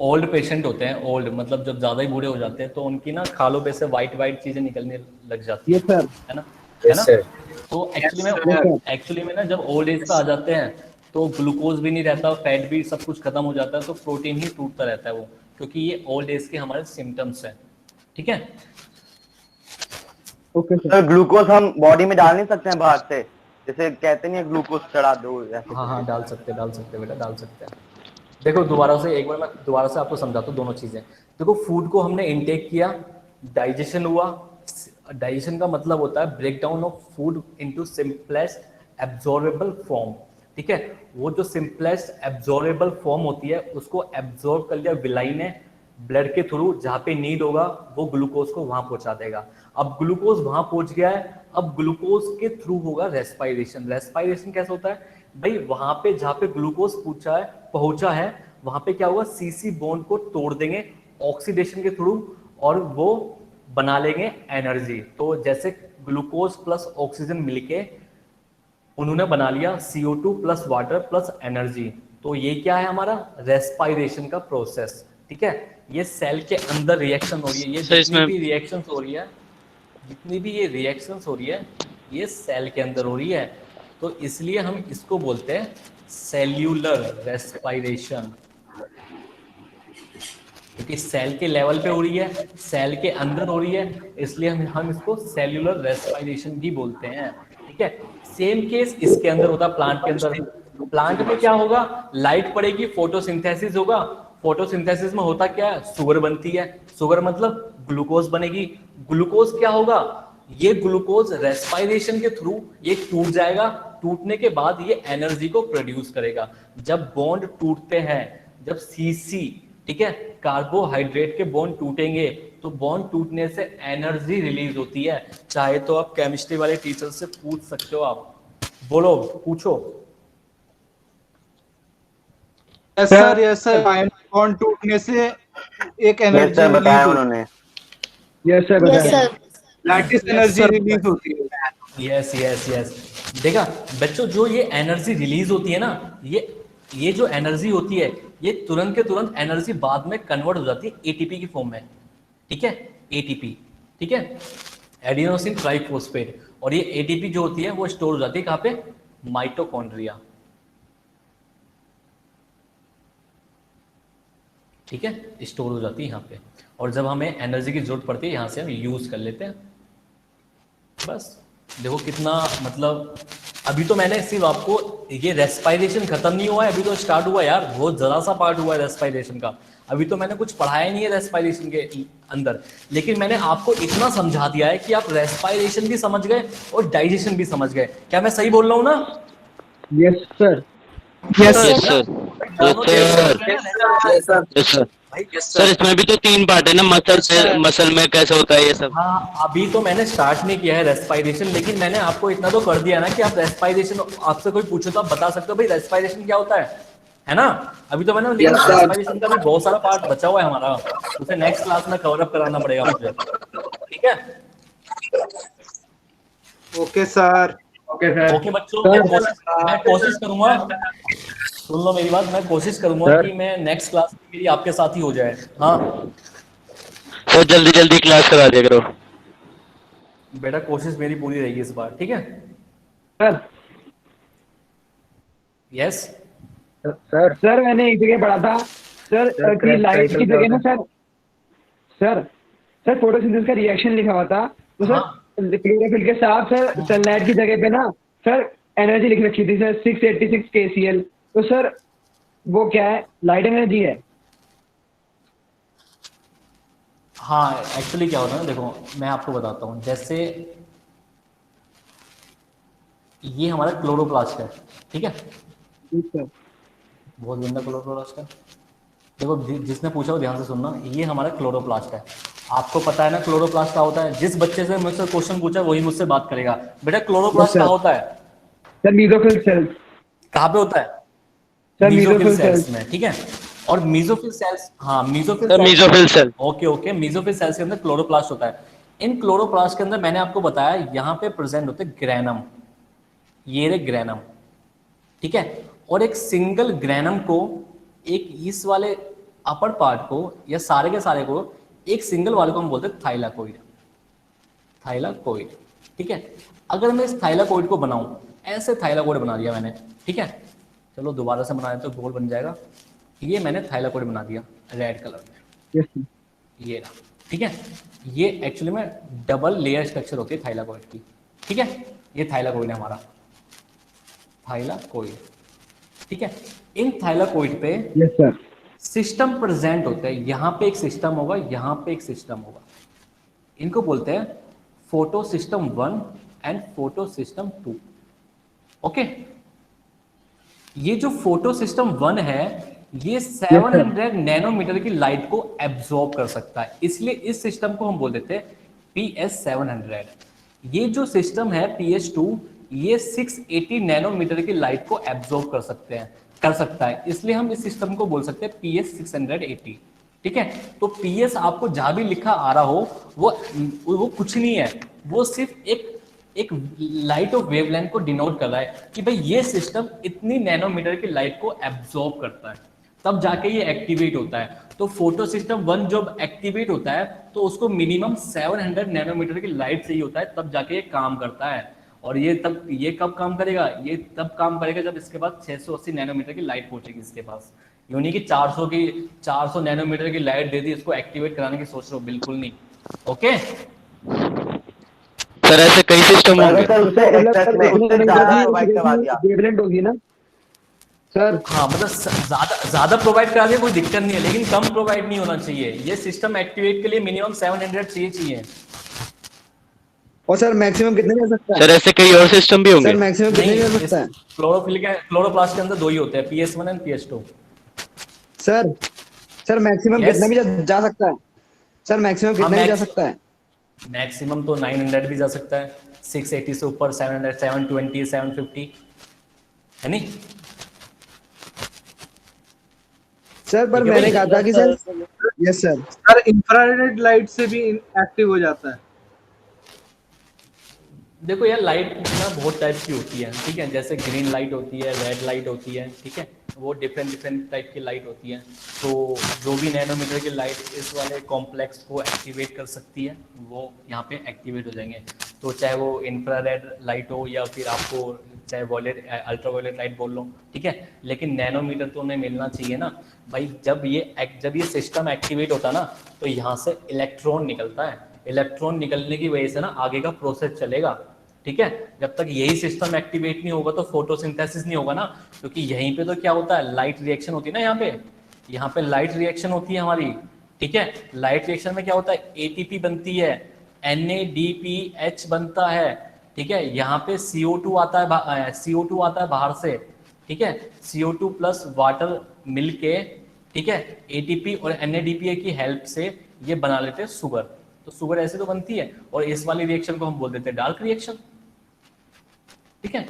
ओल्ड पेशेंट होते हैं, ओल्ड मतलब जब ज्यादा ही बूढ़े हो जाते हैं तो उनकी ना खालों पे से वाइट चीजें निकलने लग जाती यस सर। है ना, यस सर। तो एक्चुअली में ना जब ओल्ड एज पे आ जाते हैं तो ग्लूकोज भी नहीं रहता, फैट भी, सब कुछ खत्म हो जाता है, तो प्रोटीन ही टूटता रहता है वो, क्योंकि ये ओल्ड एज के हमारे सिम्टम्स हैं, ठीक है। Okay sir. सर ग्लूकोज हम बॉडी में डाल नहीं सकते हैं बाहर से, जैसे कहते नहीं है ग्लूकोज चढ़ा दो ऐसे? हाँ डाल सकते बेटा, डाल सकते हैं। देखो एक बार मैं दोबारा से आपको समझाता हूँ दोनों चीजें। देखो फूड को हमने इनटेक किया, डाइजेशन हुआ। डाइजेशन का मतलब होता है break down of food into simplest absorbable form, ठीक है। वो जो सिंपलेस्ट एब्जॉर्बेबल फॉर्म होती है उसको एब्जॉर्ब कर लिया विलाई ने ब्लड के थ्रू, जहाँ पे नीड होगा वो ग्लूकोज को वहां पहुंचा देगा। अब ग्लूकोज वहां पहुंच गया है, अब ग्लूकोज के थ्रू होगा रेस्पिरेशन। रेस्पिरेशन कैसे होता है भाई, वहां पे जहाँ पे ग्लूकोज पहुंचा है वहां पे क्या होगा, सीसी बॉन्ड को तोड़ देंगे ऑक्सीडेशन के थ्रू, और वो बना लेंगे एनर्जी। तो जैसे ग्लूकोज प्लस ऑक्सीजन मिलके उन्होंने बना लिया CO2 plus water plus energy. तो ये क्या है हमारा रेस्पिरेशन का प्रोसेस, ठीक है। ये सेल के अंदर रिएक्शन हो रही है, ये जितनी भी रिएक्शन हो रही है, जितनी भी ये रिएक्शंस हो रही है ये सेल के अंदर हो रही है, तो इसलिए हम इसको बोलते हैं सेल्यूलर रेस्पिरेशन, क्योंकि सेल के लेवल पे हो रही है, सेल के अंदर हो रही है, इसलिए हम इसको सेल्यूलर रेस्पिरेशन भी बोलते हैं, ठीक है। सेम केस इसके अंदर होता है प्लांट के अंदर। प्लांट में क्या होगा, लाइट पड़ेगी, फोटोसिंथेसिस होगा। फोटोसिंथेसिस में होता क्या है, शुगर बनती है, शुगर मतलब ग्लूकोज बनेगी। ग्लूकोज क्या होगा, ये ग्लूकोज रेस्पिरेशन के थ्रू ये टूट जाएगा, टूटने के बाद ये एनर्जी को प्रोड्यूस करेगा। जब बॉन्ड टूटते हैं, जब सीसी, ठीक है, कार्बोहाइड्रेट के बॉन्ड टूटेंगे तो बॉन्ड टूटने से एनर्जी रिलीज होती है। चाहे तो आप केमिस्ट्री वाले टीचर से पूछ सकते हो, आप बोलो, पूछो। यस सर बॉन्ड टूटने से एक एनर्जी बताया उन्होंने। यस सर बताया। लैटिस एनर्जी रिलीज होती है। यस देखा बच्चों, जो ये एनर्जी रिलीज होती है ना, ये जो एनर्जी होती है ये तुरंत के तुरंत एनर्जी बाद में कन्वर्ट हो जाती है एटीपी की फॉर्म में, ठीक है, एटीपी, ठीक है, एडिनोसिन ट्राइफॉस्फेट। और ये एटीपी जो होती है वो स्टोर हो जाती है कहाँ पे, माइटोकॉन्ड्रिया, ठीक है, स्टोर हो जाती है यहाँ पे। और जब हमें एनर्जी की जरूरत पड़ती है यहाँ से हम यूज कर लेते हैं। बस देखो कितना, मतलब अभी तो मैंने सिर्फ आपको, ये रेस्पिरेशन खत्म नहीं हुआ है, अभी तो स्टार्ट हुआ यार, बहुत जरा सा पार्ट हुआ है रेस्पिरेशन का। अभी तो मैंने कुछ पढ़ाया नहीं है रेस्पिरेशन के अंदर, लेकिन मैंने आपको इतना समझा दिया है कि आप रेस्पिरेशन भी समझ गए और डाइजेशन भी समझ गए। क्या मैं सही बोल रहा हूँ ना? Yes sir. Yes yes sir. भाई सर इसमें भी तो 3 पार्ट है ना, मसल से मसल में कैसे होता है ये सब। हाँ, अभी तो मैंने स्टार्ट नहीं किया है रेस्पिरेशन, लेकिन मैंने आपको इतना तो कर दिया ना कि आप रेस्पिरेशन, आपसे कोई पूछो तो आप बता सकते हो भाई रेस्पिरेशन क्या होता है ना? अभी तो मैंने, लेकिन रेस्पिरेशन का भी बहुत सारा पार्ट बचा हुआ है हमारा, उसे नेक्स्ट क्लास में कवर अप कराना पड़ेगा मुझे, ठीक है? Okay sir. ओके बच्चों, मैं कोशिश करूंगा, सुन लो मेरी बात, मैं कोशिश करूंगा कि मैं नेक्स्ट क्लास में मेरी आपके साथ ही हो जाए। हाँ सर जल्दी जल्दी क्लास करा दिया करो। बेटा, कोशिश मेरी पूरी रहेगी इस बार, ठीक है? सर यस सर मैंने एक जगह पढ़ा था सर कि लाइट की जगह ना सर फोटोसिंथेसिस का रिएक्शन लिखा हुआ था, तो सर क्लोरोफिल के साथ सर सनलाइट की जगह पे ना सर एनर्जी लिख रखी थी सर 686 KCl। तो सर वो क्या है, लाइट एनर्जी है? हाँ, एक्चुअली क्या होता है ना, देखो मैं आपको बताता हूँ। जैसे ये हमारा क्लोरोप्लास्ट है, ठीक है? बहुत गंदा क्लोरोप्लास्ट है। देखो जिसने पूछा वो ध्यान से सुनना, ये हमारा क्लोरोप्लास्ट है। आपको पता है ना क्लोरोप्लास्ट क्या होता है? जिस बच्चे से मुझसे क्वेश्चन पूछा वही मुझसे बात करेगा। बेटा क्लोरोप्लास्ट क्या होता है? Sir mesophyll cells. कहाँ पे होता है? सर मीजोफिल सेल्स में, ठीक है? और मीजोफिल सेल्स, हाँ mesophyll cell. Okay, mesophyll cells के अंदर क्लोरोप्लास्ट होता है। इन क्लोरोप्लास्ट के अंदर मैंने आपको बताया यहाँ पे प्रेजेंट होते हैं ग्रैनम, ये रे ग्रैनम, ठीक है? और एक सिंगल ग्रैनम को, एक इस वाले अपर पार्ट को या सारे के सारे को, एक सिंगल वाले को हम बोलते हैं थाइलाकोइड, ठीक है? अगर मैं इस थाइलाकोइड को बनाऊं, ऐसे थाइलाकोइड बना दिया मैंने, ठीक है? चलो दोबारा से बना दें तो गोल बन जाएगा। ये मैंने थाइलाकोइड बना दिया रेड कलर में, ये रहा, ठीक है? ये एक्चुअली में डबल लेयर स्ट्रक्चर होती है थाइलाकोइड की, ठीक है? ये थाइलाकोइड है हमारा, थाइलाकोइड, ठीक है? इन थाइलाकोइड पे यस सर सिस्टम प्रेजेंट होते हैं। यहाँ पे एक सिस्टम होगा, यहाँ पे एक सिस्टम होगा। इनको बोलते हैं photo system 1 and photo system 2। Okay, ये जो फोटो सिस्टम 1 है ये 700 नैनोमीटर की लाइट को एब्जॉर्ब कर सकता है, इसलिए इस सिस्टम को हम बोल देते हैं PS700। ये जो सिस्टम है PS2, ये 680 नैनोमीटर की लाइट को एब्जॉर्ब कर सकता है, इसलिए हम इस सिस्टम को बोल सकते हैं PS680, ठीक है? तो PS आपको जहां भी लिखा आ रहा हो वो कुछ नहीं है, वो सिर्फ एक लाइट ऑफ वेवलेंथ को डिनोट कर रहा है कि भाई ये सिस्टम इतनी नैनोमीटर की लाइट को एब्जॉर्ब करता है, तब जाके ये एक्टिवेट होता है। तो फोटो सिस्टम 1 जब एक्टिवेट होता है तो उसको मिनिमम 700 नैनोमीटर की लाइट चाहिए होता है, तब जाके ये काम करता है। और ये कब काम करेगा? ये तब काम करेगा जब इसके पास 680 नैनोमीटर की लाइट पहुंचेगी इसके पास। यूं नहीं कि 400 नैनोमीटर की लाइट दे दी इसको एक्टिवेट कराने की सोच रहे हो, बिल्कुल नहीं। ओके सर ऐसे कई सिस्टम होंगे। वेवलेंथ होगी ना सर? हाँ, मतलब ज्यादा प्रोवाइड करा दिया कोई दिक्कत नहीं है, लेकिन कम प्रोवाइड नहीं होना चाहिए। ये सिस्टम एक्टिवेट के लिए मिनिमम 700 चाहिए। और सर मैक्सिमम कितने जा सकता है? सर ऐसे कई और सिस्टम भी होंगे। सर मैक्सिमम कितने जा सकता है? क्लोरोप्लास्ट के अंदर 2 ही होते हैं, PS1 and PS2। Sir maximum Yes. कितना भी जा सकता है? सर मैक्सिमम कितना भी जा सकता है? मैक्सिमम तो 900 भी जा सकता है, 680 से ऊपर 700, 720, 750, है नहीं? सर पर ठीक है मैंने भाई? कहा था कि sir yes sir sir infrared light से भी एक्टिव हो जाता है। देखो यार, लाइट ना बहुत टाइप की होती है, ठीक है? जैसे ग्रीन लाइट होती है, रेड लाइट होती है, ठीक है? वो डिफरेंट टाइप की लाइट होती है। तो जो भी नैनोमीटर की लाइट इस वाले कॉम्प्लेक्स को एक्टिवेट कर सकती है वो यहाँ पे एक्टिवेट हो जाएंगे। तो चाहे वो इंफ्रारेड लाइट हो या फिर आपको चाहे वॉयलेट अल्ट्रावायलेट लाइट बोल लो, ठीक है? लेकिन नैनोमीटर तो उन्हें मिलना चाहिए ना भाई। जब ये सिस्टम एक्टिवेट होता है ना तो यहाँ से इलेक्ट्रॉन निकलता है, इलेक्ट्रॉन निकलने की वजह से ना आगे का प्रोसेस चलेगा, ठीक है? जब तक यही सिस्टम एक्टिवेट नहीं होगा तो फोटोसिंथेसिस नहीं होगा ना, क्योंकि यहीं पे तो क्या होता है, लाइट रिएक्शन होती है ना यहाँ पे, यहाँ पे लाइट रिएक्शन होती है हमारी, ठीक है। लाइट रिएक्शन में क्या होता है, एटीपी बनती है, NADPH बनता है, ठीक है। यहाँ पे CO2 आता है, CO2 आता है बाहर से, ठीक है। CO2 प्लस वाटर मिलके, ठीक है, ATP और NADPH की हेल्प से ये बना लेते हैं शुगर। तो शुगर ऐसे तो बनती है, और इस वाली रिएक्शन को हम बोल देते हैं डार्क रिएक्शन, ठीक है।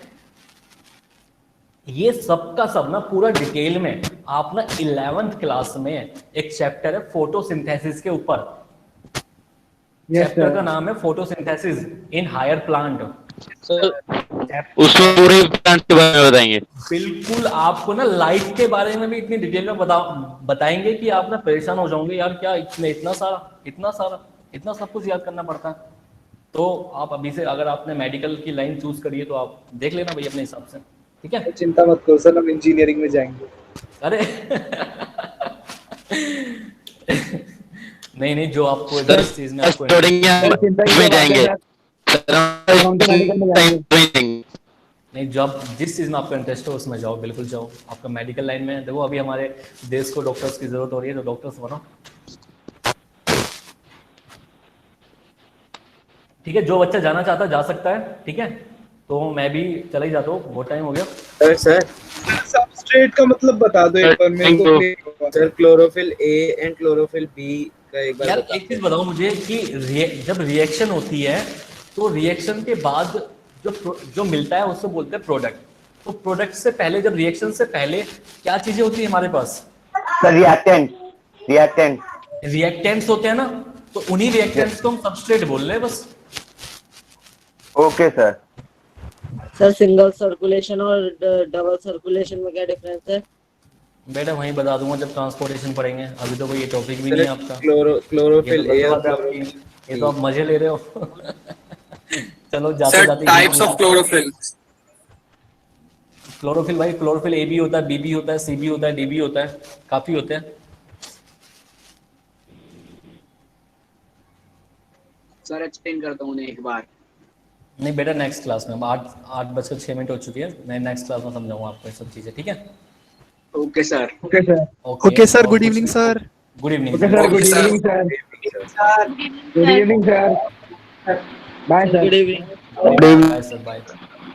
ये सब का सब ना पूरा डिटेल में आप ना 11th क्लास में एक चैप्टर है फोटोसिंथेसिस के ऊपर, चैप्टर का नाम है फोटोसिंथेसिस इन हायर प्लांट। उसमें पूरे प्लांट के बारे में बताएंगे। बिल्कुल, आपको ना लाइफ के बारे में भी इतनी डिटेल में बताएंगे कि आप ना परेशान हो जाओगे, यार क्या इतना सब कुछ याद करना पड़ता है। तो आप अभी से, अगर आपने मेडिकल की लाइन चूज करी है तो आप देख लेना भाई अपने हिसाब से, ठीक है। चिंता मत करो सर, हम इंजीनियरिंग में जाएंगे। अरे नहीं, जो आपको जिस चीज में आपको नहीं, जो आप जिस चीज में आपका इंटरेस्ट हो उसमें जाओ, बिल्कुल जाओ। आपका मेडिकल लाइन में देखो, अभी हमारे देश को डॉक्टर्स की जरूरत हो रही है, तो डॉक्टर्स बनो, ठीक है। जो बच्चा जाना चाहता है जा सकता है, ठीक है। तो मैं भी चला ही जाता हूँ, बहुत टाइम हो गया। सर सबस्ट्रेट का मतलब बता दो एक बार मेरे को। Sir chlorophyll A and chlorophyll B का एक बार यार एक चीज बताओ मुझे कि जब रिएक्शन होती है तो रिएक्शन के बाद जो मिलता है उसको बोलते हैं प्रोडक्ट। तो प्रोडक्ट से पहले, जब रिएक्शन से पहले क्या चीजें होती है हमारे पास? सर रिएक्टेंट्स होते हैं ना, तो उन्हीं रिएक्टेंट्स को हम सबस्ट्रेट बोल रहे हैं बस। Okay sir. Sir single circulation और डबल सर्कुलेशन में क्या डिफरेंस है? बेटा वहीं बता दूंगा जब ट्रांसपोर्टेशन पढ़ेंगे, अभी तो कोई ये टॉपिक भी नहीं है आपका। क्लोरोफिल A ये तो आप मजे ले रहे हो। चलो जाते जाते टाइप्स ऑफ क्लोरोफिल। क्लोरोफिल भाई, क्लोरोफिल A भी होता है, B भी होता है, C भी होता है, D भी होता है, काफी होते हैं। सर एक्सप्लेन करता हूँ एक बार। नहीं बेटा, नेक्स्ट क्लास में। 8:06 हो चुकी है, मैं नेक्स्ट क्लास में समझाऊंगा आपको ये सब चीजें, ठीक है। Okay sir. Okay sir, good evening sir. Good evening okay sir, good evening sir. Good evening sir. Bye sir. Good evening. Bye sir, bye.